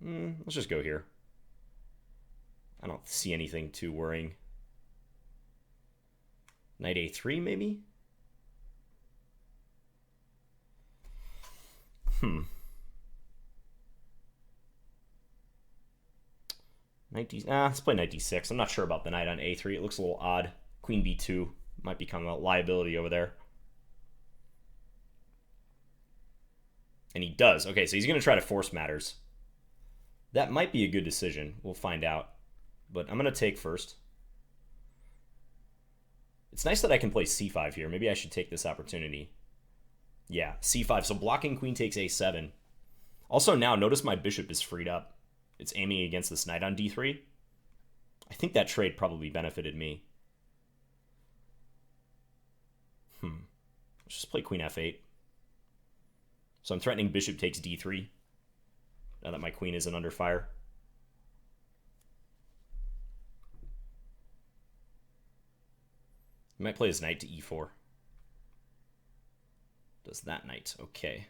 Let's just go here. I don't see anything too worrying. Knight a3, maybe? Let's play knight d6. I'm not sure about the knight on a3. It looks a little odd. Queen b2 might become a liability over there. And he does. Okay, so he's going to try to force matters. That might be a good decision. We'll find out. But I'm going to take first. It's nice that I can play c5 here. Maybe I should take this opportunity. Yeah, c5. So blocking queen takes a7. Also now, notice my bishop is freed up. It's aiming against this knight on d3. I think that trade probably benefited me. Let's just play queen f8. So I'm threatening bishop takes d3. Now that my queen isn't under fire. He might play his knight to e4. Does that knight. Okay.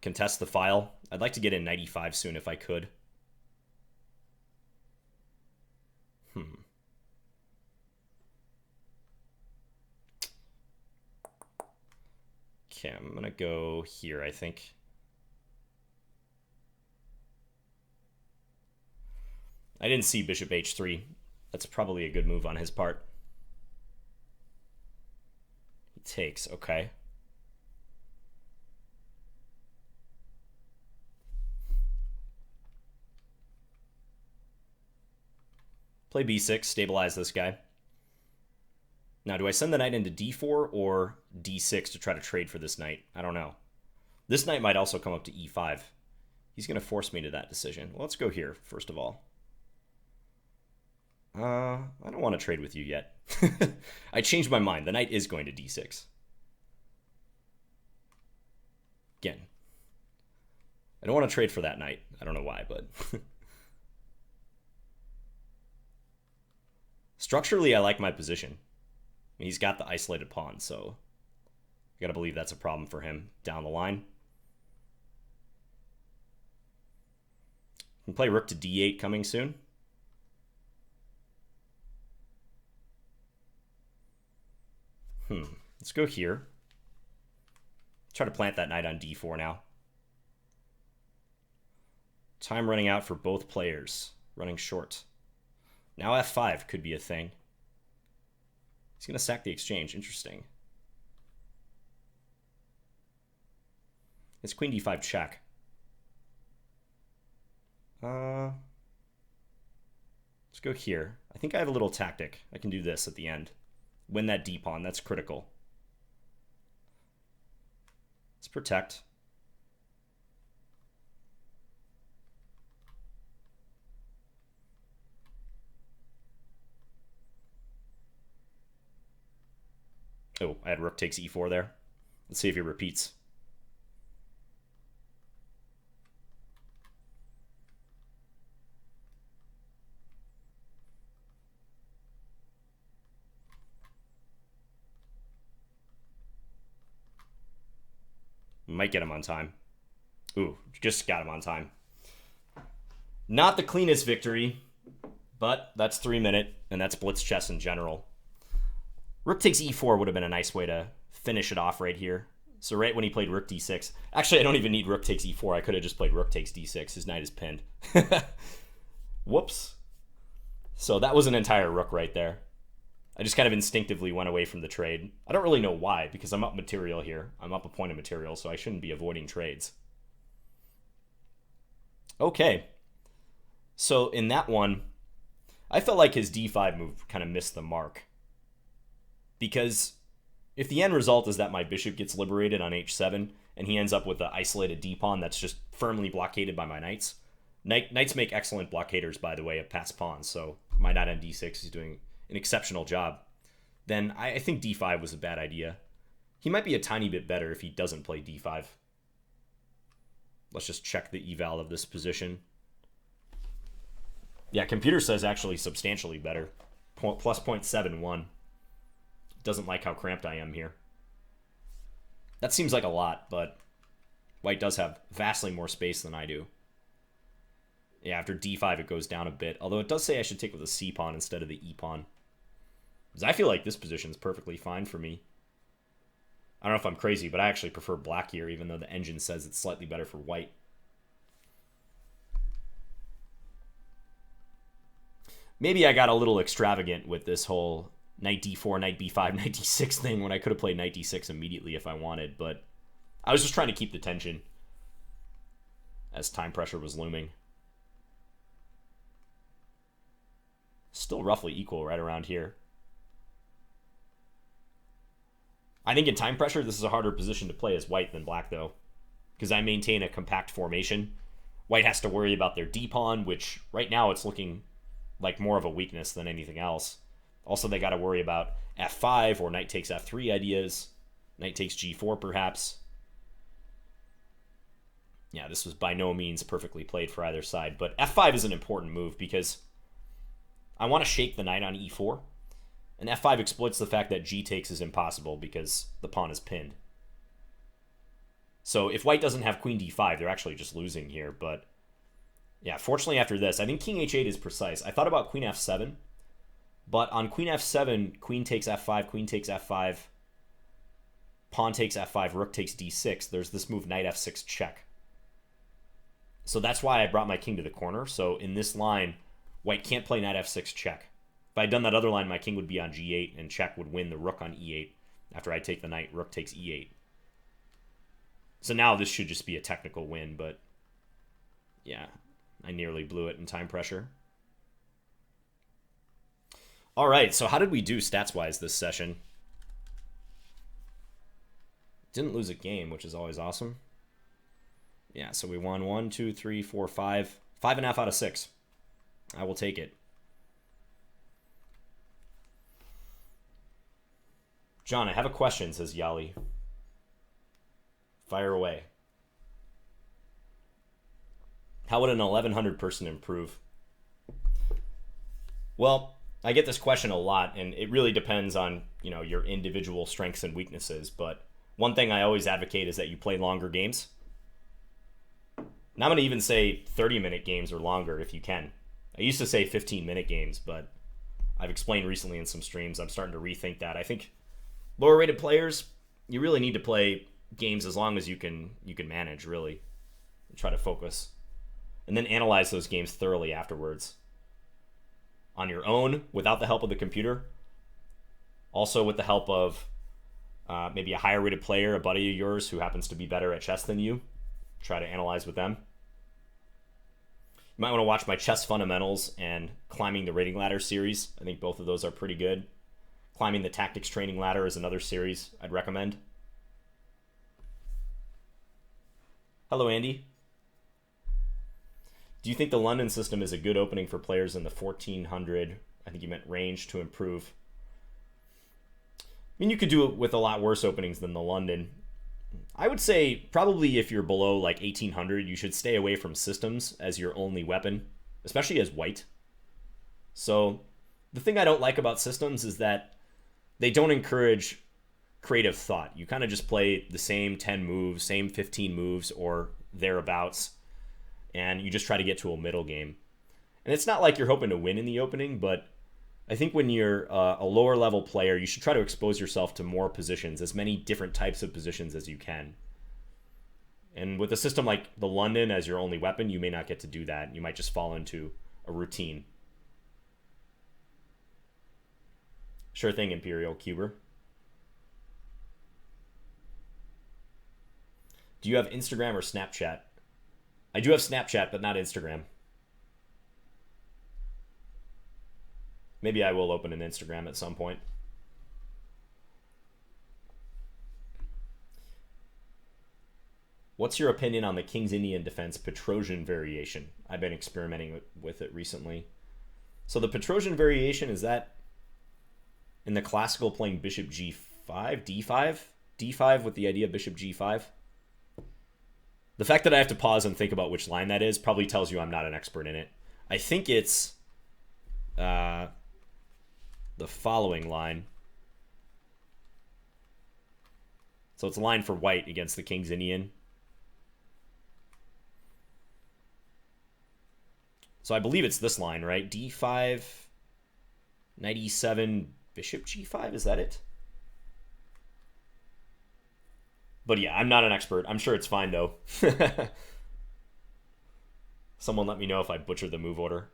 Contest the file. I'd like to get in knight e5 soon if I could. Okay, I'm gonna go here, I think. I didn't see bishop h3. That's probably a good move on his part. He takes, okay. Play b6, stabilize this guy. Now, do I send the knight into d4 or d6 to try to trade for this knight? I don't know. This knight might also come up to e5. He's going to force me to that decision. Well, let's go here, first of all. I don't want to trade with you yet. I changed my mind. The knight is going to d6. Again, I don't want to trade for that knight. I don't know why, but... Structurally, I like my position. He's got the isolated pawn, so I gotta believe that's a problem for him down the line. Can play rook to d8 coming soon. Let's go here. Try to plant that knight on d4 now. Time running out for both players. Running short. Now f5 could be a thing. He's going to sack the exchange. Interesting. It's queen d5 check. Let's go here. I think I have a little tactic. I can do this at the end. Win that d-pawn. That's critical. Let's protect. Oh, I had rook takes e4 there. Let's see if he repeats. Might get him on time. Ooh, just got him on time. Not the cleanest victory, but that's 3 minute, and that's blitz chess in general. Rook takes e4 would have been a nice way to finish it off right here. So right when he played rook d6. Actually, I don't even need rook takes e4. I could have just played rook takes d6. His knight is pinned. Whoops. So that was an entire rook right there. I just kind of instinctively went away from the trade. I don't really know why, because I'm up material here. I'm up a point of material, so I shouldn't be avoiding trades. Okay. So in that one, I felt like his d5 move kind of missed the mark. Because if the end result is that my bishop gets liberated on h7 and he ends up with an isolated d-pawn that's just firmly blockaded by my knights. Knights make excellent blockaders, by the way, of passed pawns, so my knight on d6 is doing an exceptional job. Then I think d5 was a bad idea. He might be a tiny bit better if he doesn't play d5. Let's just check the eval of this position. Yeah, computer says actually substantially better. Plus 0.71. Doesn't like how cramped I am here. That seems like a lot, but white does have vastly more space than I do. Yeah, after d5 it goes down a bit, although it does say I should take with a c-pawn instead of the e-pawn. Because I feel like this position is perfectly fine for me. I don't know if I'm crazy, but I actually prefer black here, even though the engine says it's slightly better for white. Maybe I got a little extravagant with this whole knight d4, knight b5, knight d6 thing when I could have played knight d6 immediately if I wanted, but I was just trying to keep the tension as time pressure was looming. Still roughly equal right around here. I think in time pressure, this is a harder position to play as white than black, though, because I maintain a compact formation. White has to worry about their d-pawn, which right now it's looking like more of a weakness than anything else. Also, they got to worry about f5 or knight takes f3 ideas. Knight takes g4, perhaps. Yeah, this was by no means perfectly played for either side, but f5 is an important move because I want to shake the knight on e4, and f5 exploits the fact that g takes is impossible because the pawn is pinned. So if white doesn't have queen d5, they're actually just losing here, but yeah, fortunately after this, I think king h8 is precise. I thought about queen f7, but on queen f7, queen takes f5, queen takes f5, pawn takes f5, rook takes d6. There's this move knight f6 check. So that's why I brought my king to the corner. So in this line, white can't play knight f6 check. If I had done that other line, my king would be on g8, and check would win the rook on e8. After I take the knight, rook takes e8. So now this should just be a technical win, but yeah, I nearly blew it in time pressure. All right, so how did we do stats-wise this session? Didn't lose a game, which is always awesome. Yeah, so we won 1, 2, 3, 4, 5. 5.5 out of 6. I will take it. John, I have a question, says Yali. Fire away. How would an 1100 person improve? Well, I get this question a lot, and it really depends on, you know, your individual strengths and weaknesses, but one thing I always advocate is that you play longer games. And I'm going to even say 30-minute games or longer if you can. I used to say 15-minute games, but I've explained recently in some streams I'm starting to rethink that. I think lower-rated players, you really need to play games as long as you can manage, really. And try to focus. And then analyze those games thoroughly afterwards. On your own, without the help of the computer. Also with the help of maybe a higher-rated player, a buddy of yours who happens to be better at chess than you. Try to analyze with them. You might want to watch my Chess Fundamentals and Climbing the Rating Ladder series. I think both of those are pretty good. Climbing the Tactics Training Ladder is another series I'd recommend. Hello, Andy. Do you think the London system is a good opening for players in the 1400, I think you meant range, to improve? I mean, you could do it with a lot worse openings than the London. I would say probably if you're below like 1800, you should stay away from systems as your only weapon, especially as white. So the thing I don't like about systems is that they don't encourage creative thought. You kind of just play the same 10 moves, same 15 moves or thereabouts, and you just try to get to a middle game. And it's not like you're hoping to win in the opening, but I think when you're a lower level player, you should try to expose yourself to more positions, as many different types of positions as you can. And with a system like the London as your only weapon, you may not get to do that. You might just fall into a routine. Sure thing, Imperial Cuber. Do you have Instagram or Snapchat? I do have Snapchat, but not Instagram. Maybe I will open an Instagram at some point. What's your opinion on the King's Indian defense Petrosian variation? I've been experimenting with it recently. So the Petrosian variation, is that in the classical playing bishop g5, d5? d5 with the idea of bishop g5? The fact that I have to pause and think about which line that is probably tells you I'm not an expert in it. I think it's the following line. So it's a line for white against the King's Indian. So I believe it's this line, right? d5, knight e7, bishop g5, is that it? But yeah, I'm not an expert. I'm sure it's fine, though. Someone let me know if I butchered the move order.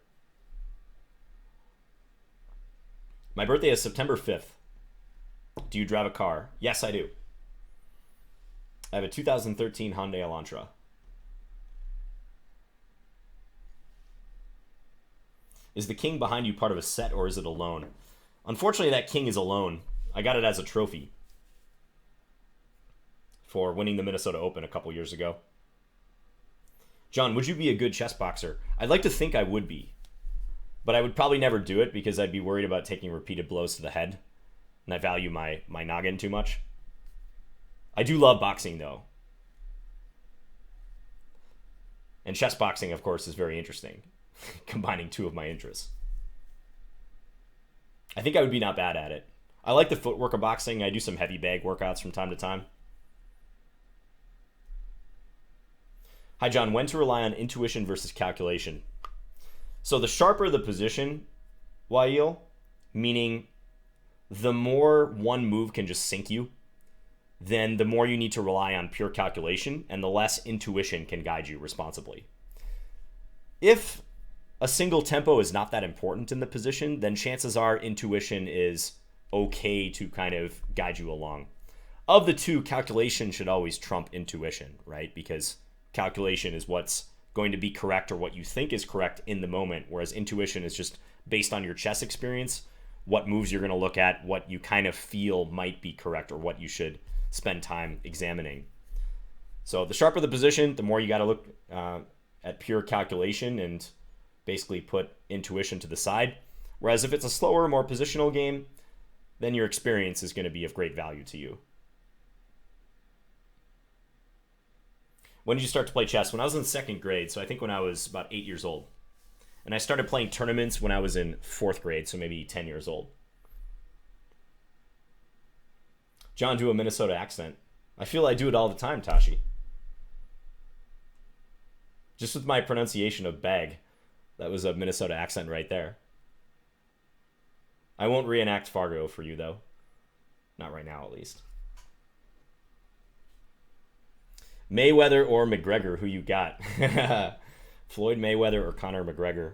My birthday is September 5th. Do you drive a car? Yes, I do. I have a 2013 Hyundai Elantra. Is the king behind you part of a set, or is it alone? Unfortunately, that king is alone. I got it as a trophy for winning the Minnesota Open a couple years ago. John, would you be a good chess boxer? I'd like to think I would be, but I would probably never do it because I'd be worried about taking repeated blows to the head, and I value my noggin too much. I do love boxing, though. And chess boxing, of course, is very interesting, combining two of my interests. I think I would be not bad at it. I like the footwork of boxing. I do some heavy bag workouts from time to time. Hi, John. When to rely on intuition versus calculation? So the sharper the position, Wael, meaning the more one move can just sink you, then the more you need to rely on pure calculation and the less intuition can guide you responsibly. If a single tempo is not that important in the position, then chances are intuition is okay to kind of guide you along. Of the two, calculation should always trump intuition, right? Because calculation is what's going to be correct or what you think is correct in the moment, whereas intuition is just based on your chess experience, what moves you're going to look at, what you kind of feel might be correct, or what you should spend time examining. So the sharper the position, the more you got to look at pure calculation and basically put intuition to the side. Whereas if it's a slower, more positional game, then your experience is going to be of great value to you. When did you start to play chess? When I was in second grade, so I think when I was about 8 years old. And I started playing tournaments when I was in fourth grade, so maybe 10 years old. John, do a Minnesota accent. I feel I do it all the time, Tashi. Just with my pronunciation of bag. That was a Minnesota accent right there. I won't reenact Fargo for you, though. Not right now, at least. Mayweather or McGregor, who you got? Floyd Mayweather or Conor McGregor?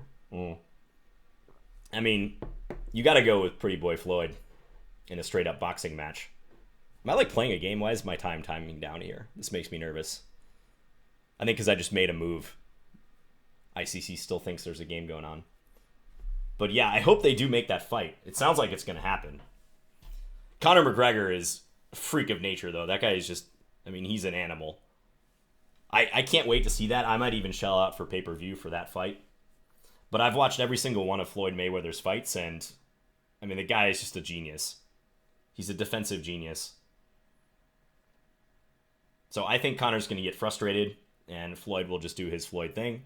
I mean, you got to go with Pretty Boy Floyd in a straight-up boxing match. Am I like playing a game? Why is my time timing down here? This makes me nervous. I think because I just made a move. ICC still thinks there's a game going on. But yeah, I hope they do make that fight. It sounds like it's going to happen. Conor McGregor is a freak of nature, though. That guy is just, I mean, he's an animal. I can't wait to see that. I might even shell out for pay-per-view for that fight. But I've watched every single one of Floyd Mayweather's fights, and I mean, the guy is just a genius. He's a defensive genius. So I think Conor's going to get frustrated, and Floyd will just do his Floyd thing.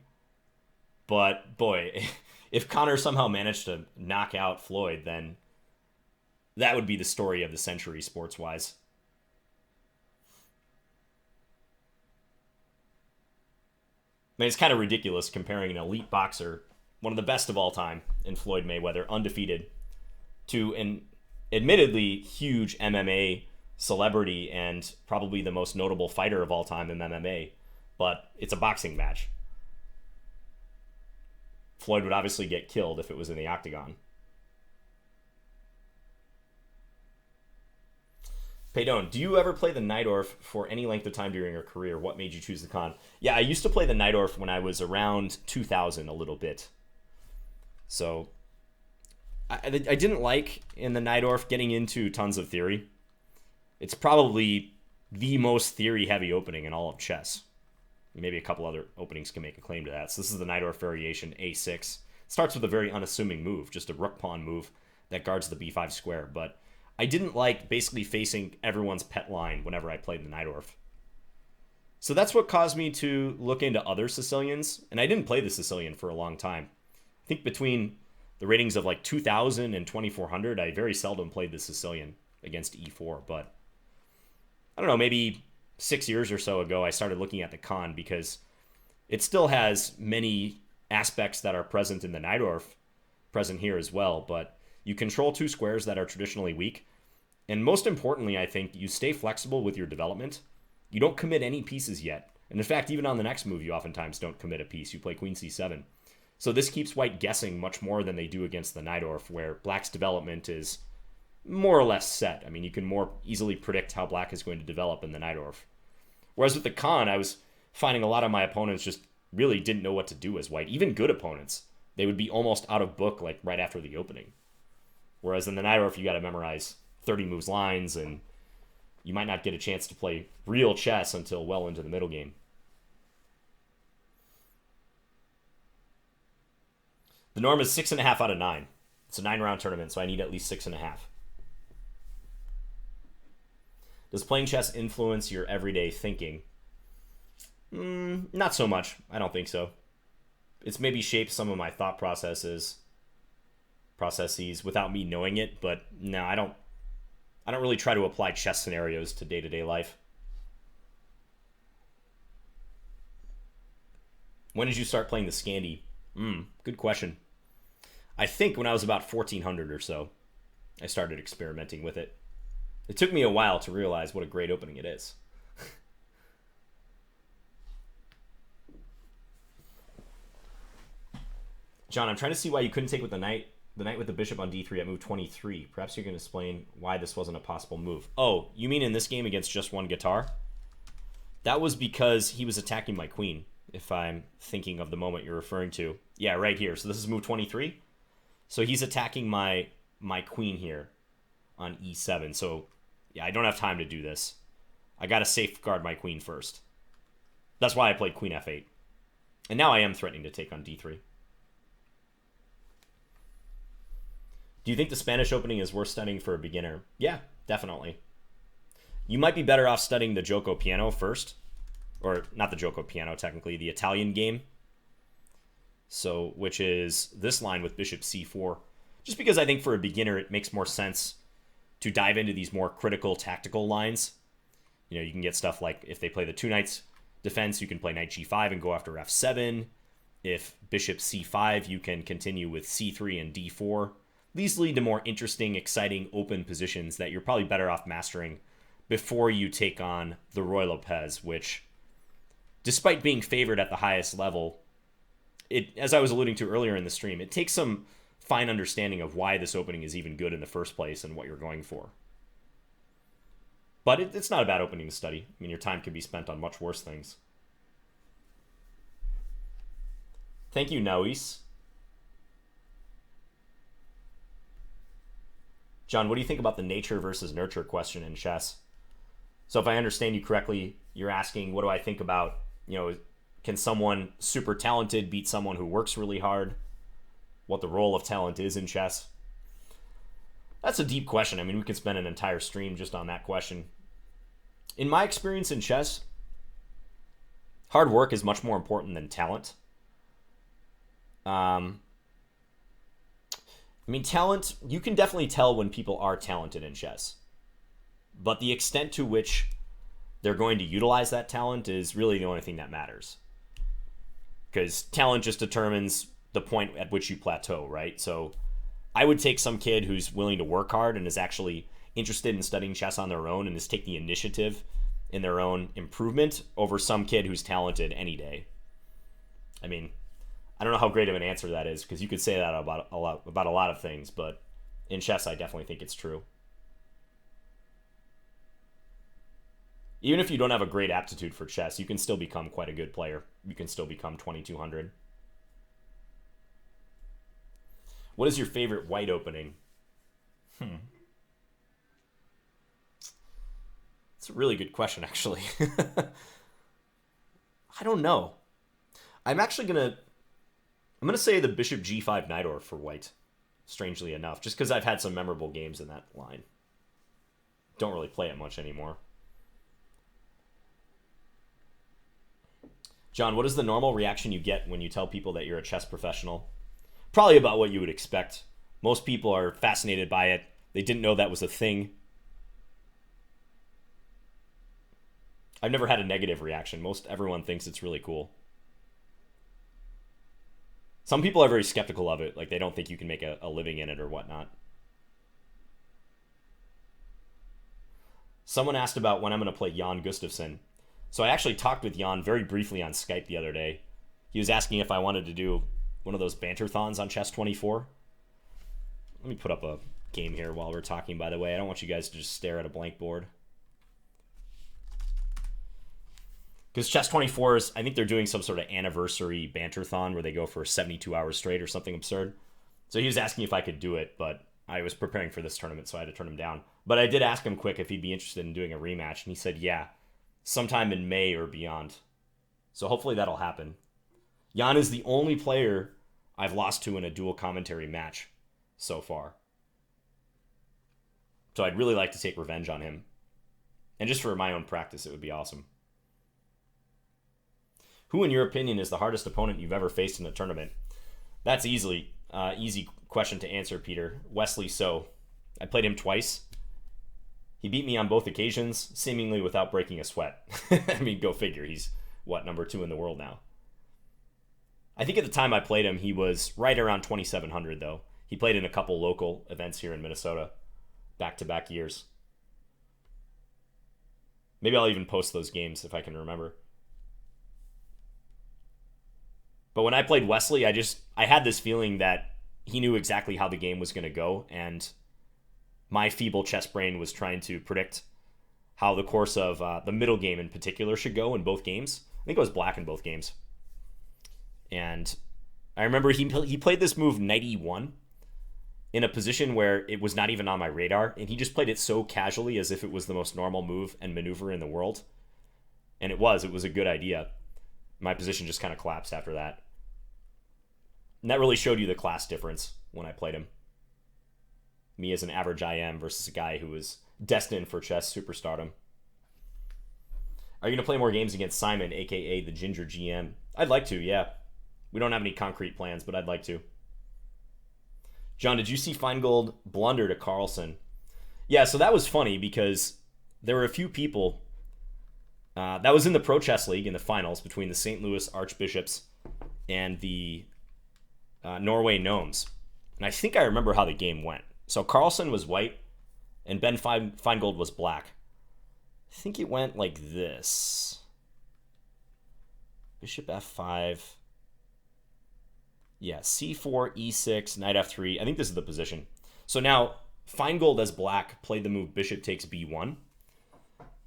But, boy, if Conor somehow managed to knock out Floyd, then that would be the story of the century, sports-wise. I mean, it's kind of ridiculous comparing an elite boxer, one of the best of all time in Floyd Mayweather, undefeated, to an admittedly huge MMA celebrity and probably the most notable fighter of all time in MMA. But it's a boxing match. Floyd would obviously get killed if it was in the octagon. Paydon, do you ever play the Najdorf for any length of time during your career? What made you choose the Khan? Yeah, I used to play the Najdorf when I was around 2000 a little bit. So I didn't like in the Najdorf getting into tons of theory. It's probably the most theory-heavy opening in all of chess. Maybe a couple other openings can make a claim to that. So this is the Najdorf variation, A6. Starts with a very unassuming move, just a rook-pawn move that guards the b5 square. But I didn't like basically facing everyone's pet line whenever I played the Najdorf. So that's what caused me to look into other Sicilians. And I didn't play the Sicilian for a long time. I think between the ratings of like 2000 and 2400, I very seldom played the Sicilian against e4. But I don't know, maybe 6 years or so ago, I started looking at the Khan because it still has many aspects that are present in the Najdorf, present here as well. But you control two squares that are traditionally weak. And most importantly, I think you stay flexible with your development. You don't commit any pieces yet. And in fact, even on the next move, you oftentimes don't commit a piece. You play queen c7. So this keeps white guessing much more than they do against the Najdorf, where black's development is more or less set. I mean, you can more easily predict how black is going to develop in the Najdorf. Whereas with the Khan, I was finding a lot of my opponents just really didn't know what to do as white. Even good opponents They would be almost out of book like right after the opening. Whereas in the Night Orf, you got to memorize 30 moves lines, and you might not get a chance to play real chess until well into the middle game. The norm is 6.5 out of 9. It's a 9-round tournament, so I need at least 6.5. Does playing chess influence your everyday thinking? Not so much. I don't think so. It's maybe shaped some of my thought processes without me knowing it, but no, I don't really try to apply chess scenarios to day-to-day life. When did you start playing the Scandi? Good question. I think when I was about 1400 or so, I started experimenting with it. It took me a while to realize what a great opening it is. John, I'm trying to see why you couldn't take with the knight with the bishop on d3 at move 23. Perhaps you can explain why this wasn't a possible move. Oh, you mean in this game against just one guitar? That was because he was attacking my queen, if I'm thinking of the moment you're referring to. Yeah, right here. So this is move 23. So he's attacking my queen here on e7. So yeah, I don't have time to do this. I got to safeguard my queen first. That's why I played queen f8. And now I am threatening to take on d3. Do you think the Spanish opening is worth studying for a beginner? Yeah, definitely. You might be better off studying the Gioco Piano first. Or not the Gioco Piano, technically. The Italian game. So, which is this line with bishop c4. Just because I think for a beginner it makes more sense to dive into these more critical tactical lines. You know, you can get stuff like if they play the two knights defense, you can play knight g5 and go after f7. If bishop c5, you can continue with c3 and d4. These lead to more interesting, exciting, open positions that you're probably better off mastering before you take on the Ruy Lopez, which, despite being favored at the highest level, as I was alluding to earlier in the stream, it takes some fine understanding of why this opening is even good in the first place and what you're going for. But it's not a bad opening to study. I mean, your time could be spent on much worse things. Thank you, Nauis. John, what do you think about the nature versus nurture question in chess? So if I understand you correctly, you're asking, what do I think about, can someone super talented beat someone who works really hard? What the role of talent is in chess? That's a deep question. I mean, we could spend an entire stream just on that question. In my experience in chess, hard work is much more important than talent. Talent, you can definitely tell when people are talented in chess. But the extent to which they're going to utilize that talent is really the only thing that matters. Because talent just determines the point at which you plateau, right? So I would take some kid who's willing to work hard and is actually interested in studying chess on their own and is taking the initiative in their own improvement over some kid who's talented any day. I mean, I don't know how great of an answer that is, because you could say that about a lot of things, but in chess, I definitely think it's true. Even if you don't have a great aptitude for chess, you can still become quite a good player. You can still become 2200. What is your favorite white opening? It's a really good question, actually. I don't know. I'm going to say the bishop g5 knight or for white, strangely enough, just because I've had some memorable games in that line. Don't really play it much anymore. John, what is the normal reaction you get when you tell people that you're a chess professional? Probably about what you would expect. Most people are fascinated by it. They didn't know that was a thing. I've never had a negative reaction. Everyone thinks it's really cool. Some people are very skeptical of it, like they don't think you can make a living in it or whatnot. Someone asked about when I'm going to play Jan Gustafsson. So I actually talked with Jan very briefly on Skype the other day. He was asking if I wanted to do one of those banter-thons on Chess24. Let me put up a game here while we're talking, by the way. I don't want you guys to just stare at a blank board. Because Chess 24s, I think they're doing some sort of anniversary banter-thon where they go for 72 hours straight or something absurd. So he was asking if I could do it, but I was preparing for this tournament, so I had to turn him down. But I did ask him quick if he'd be interested in doing a rematch, and he said, yeah, sometime in May or beyond. So hopefully that'll happen. Jan is the only player I've lost to in a dual commentary match so far. So I'd really like to take revenge on him. And just for my own practice, it would be awesome. Who, in your opinion, is the hardest opponent you've ever faced in a tournament? That's easy question to answer, Peter. Wesley So. I played him twice. He beat me on both occasions, seemingly without breaking a sweat. I mean, go figure. He's, number 2 in the world now. I think at the time I played him, he was right around 2,700, though. He played in a couple local events here in Minnesota, back-to-back years. Maybe I'll even post those games if I can remember. But when I played Wesley, I had this feeling that he knew exactly how the game was going to go, and my feeble chess brain was trying to predict how the course of the middle game in particular should go in both games. I think it was black in both games. And I remember he played this move knight e1 in a position where it was not even on my radar, and he just played it so casually as if it was the most normal move and maneuver in the world. And it was a good idea. My position just kind of collapsed after that. And that really showed you the class difference when I played him. Me as an average IM versus a guy who was destined for chess superstardom. Are you going to play more games against Simon, a.k.a. the Ginger GM? I'd like to, yeah. We don't have any concrete plans, but I'd like to. John, did you see Feingold blunder to Carlsen? Yeah, so that was funny because there were a few people that was in the Pro Chess League in the finals between the St. Louis Archbishops and the Norway Gnomes. And I think I remember how the game went. So Carlsen was white and Ben Feingold was black. I think it went like this. Bishop f5. Yeah, c4, e6, knight f3. I think this is the position. So now Feingold as black played the move bishop takes b1.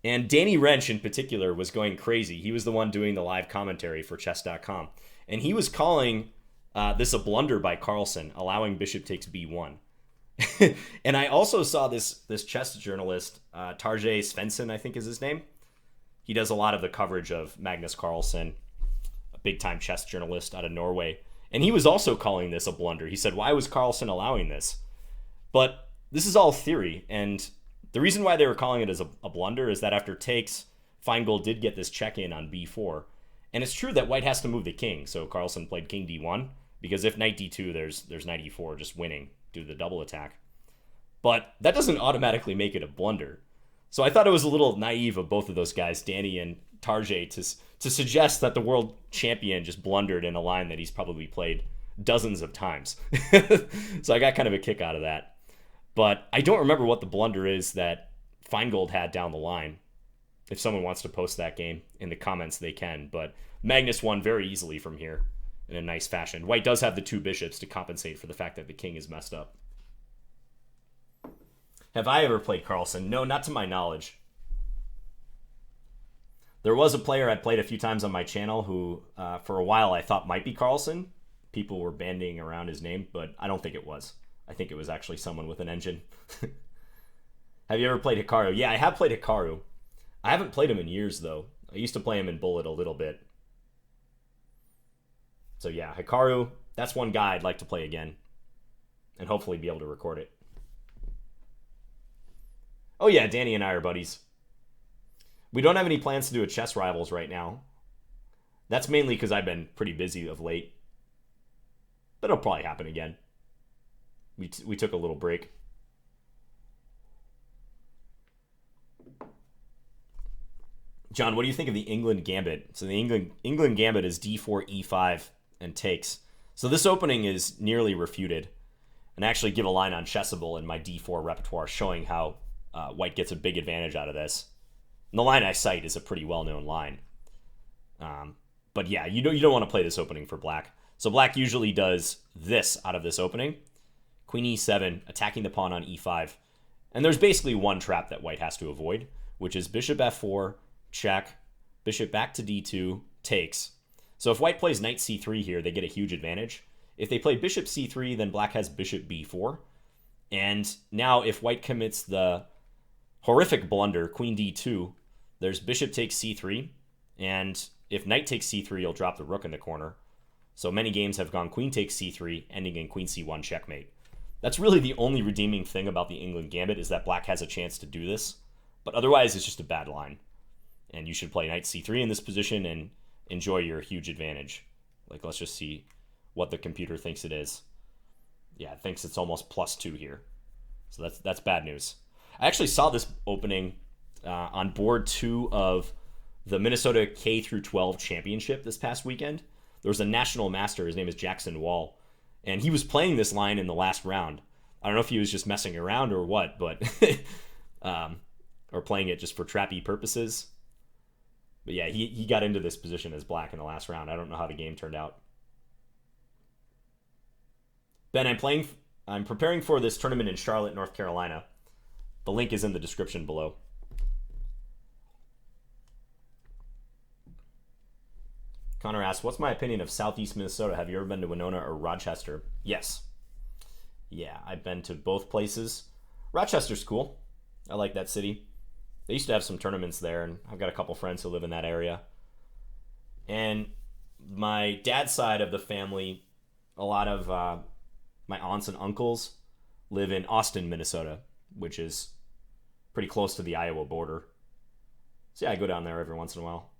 And Danny Wrench in particular was going crazy. He was the one doing the live commentary for chess.com. And he was calling this a blunder by Carlsen, allowing bishop takes b1. And I also saw this chess journalist, Tarjei Svensson, I think is his name. He does a lot of the coverage of Magnus Carlsen, a big-time chess journalist out of Norway. And he was also calling this a blunder. He said, why was Carlsen allowing this? But this is all theory, and the reason why they were calling it as a blunder is that after takes, Feingold did get this check-in on b4. And it's true that white has to move the king, so Carlsen played king d1, because if knight d2, there's knight e4 just winning due to the double attack. But that doesn't automatically make it a blunder. So I thought it was a little naive of both of those guys, Danny and Tarjei, to suggest that the world champion just blundered in a line that he's probably played dozens of times. So I got kind of a kick out of that. But I don't remember what the blunder is that Feingold had down the line. If someone wants to post that game in the comments, they can. But Magnus won very easily from here in a nice fashion. White does have the two bishops to compensate for the fact that the king is messed up. Have I ever played Carlsen? No, not to my knowledge. There was a player I played a few times on my channel who, for a while, I thought might be Carlsen. People were bandying around his name, but I don't think it was. I think it was actually someone with an engine. Have you ever played Hikaru? Yeah, I have played Hikaru. I haven't played him in years, though. I used to play him in Bullet a little bit. So yeah, Hikaru, that's one guy I'd like to play again. And hopefully be able to record it. Oh yeah, Danny and I are buddies. We don't have any plans to do a chess rivals right now. That's mainly because I've been pretty busy of late. But it'll probably happen again. We took a little break. John, what do you think of the England Gambit? So the England Gambit is d4, e5, and takes. So this opening is nearly refuted. And I actually give a line on Chessable in my d4 repertoire showing how white gets a big advantage out of this. And the line I cite is a pretty well-known line. But yeah, you don't want to play this opening for black. So black usually does this out of this opening. Queen e7, attacking the pawn on e5. And there's basically one trap that white has to avoid, which is bishop f4, check, bishop back to d2, takes. So if white plays knight c3 here, they get a huge advantage. If they play bishop c3, then black has bishop b4. And now if white commits the horrific blunder, queen d2, there's bishop takes c3. And if knight takes c3, you'll drop the rook in the corner. So many games have gone queen takes c3, ending in queen c1 checkmate. That's really the only redeeming thing about the England Gambit, is that black has a chance to do this. But otherwise, it's just a bad line. And you should play knight c3 in this position and enjoy your huge advantage. Like, let's just see what the computer thinks it is. Yeah, it thinks it's almost +2 here. So that's bad news. I actually saw this opening on board 2 of the Minnesota K through 12 championship this past weekend. There was a national master. His name is Jackson Wall. And he was playing this line in the last round. I don't know if he was just messing around or what, but or playing it just for trappy purposes. But yeah, he got into this position as black in the last round. I don't know how the game turned out. Ben, I'm preparing for this tournament in Charlotte, North Carolina. The link is in the description below. Connor asks, what's my opinion of Southeast Minnesota? Have you ever been to Winona or Rochester? Yes. Yeah, I've been to both places. Rochester's cool. I like that city. They used to have some tournaments there, and I've got a couple friends who live in that area. And my dad's side of the family, a lot of my aunts and uncles live in Austin, Minnesota, which is pretty close to the Iowa border. So yeah, I go down there every once in a while.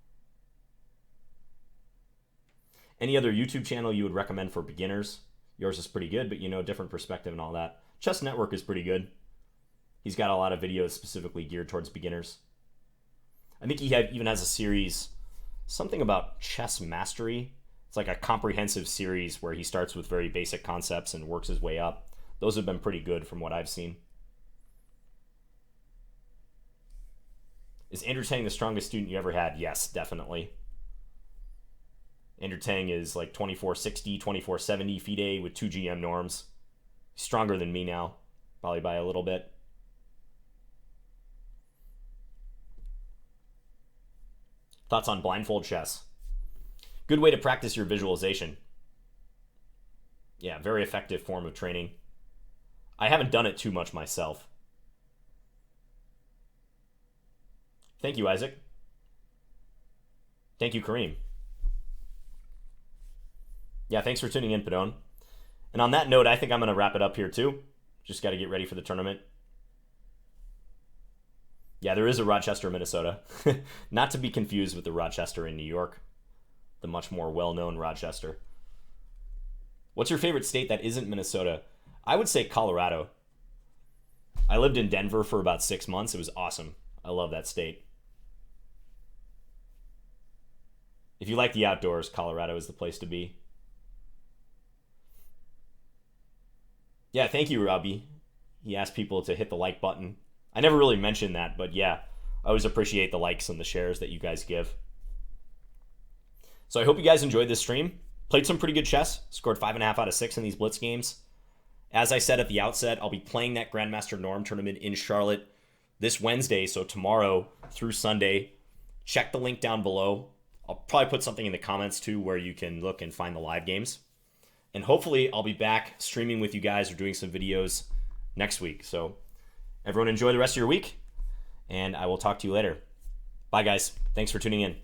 Any other YouTube channel you would recommend for beginners? Yours is pretty good, but different perspective and all that. Chess Network is pretty good. He's got a lot of videos specifically geared towards beginners. I think he even has a series, something about chess mastery. It's like a comprehensive series where he starts with very basic concepts and works his way up. Those have been pretty good from what I've seen. Is Andrew Tang the strongest student you ever had? Yes, definitely. Andrew Tang is like 2460, 2470 FIDE with 2 GM norms. He's stronger than me now, probably by a little bit. Thoughts on blindfold chess? Good way to practice your visualization. Yeah, very effective form of training. I haven't done it too much myself. Thank you, Isaac. Thank you, Kareem. Yeah, thanks for tuning in, Padone. And on that note, I think I'm going to wrap it up here too. Just got to get ready for the tournament. Yeah, there is a Rochester, Minnesota. Not to be confused with the Rochester in New York. The much more well-known Rochester. What's your favorite state that isn't Minnesota? I would say Colorado. I lived in Denver for about 6 months. It was awesome. I love that state. If you like the outdoors, Colorado is the place to be. Yeah, thank you, Robbie. He asked people to hit the like button. I never really mentioned that, but yeah, I always appreciate the likes and the shares that you guys give. So I hope you guys enjoyed this stream. Played some pretty good chess. Scored 5.5 out of 6 in these Blitz games. As I said at the outset, I'll be playing that Grandmaster Norm tournament in Charlotte this Wednesday, so tomorrow through Sunday. Check the link down below. I'll probably put something in the comments too where you can look and find the live games. And hopefully I'll be back streaming with you guys or doing some videos next week. So everyone enjoy the rest of your week, and I will talk to you later. Bye, guys. Thanks for tuning in.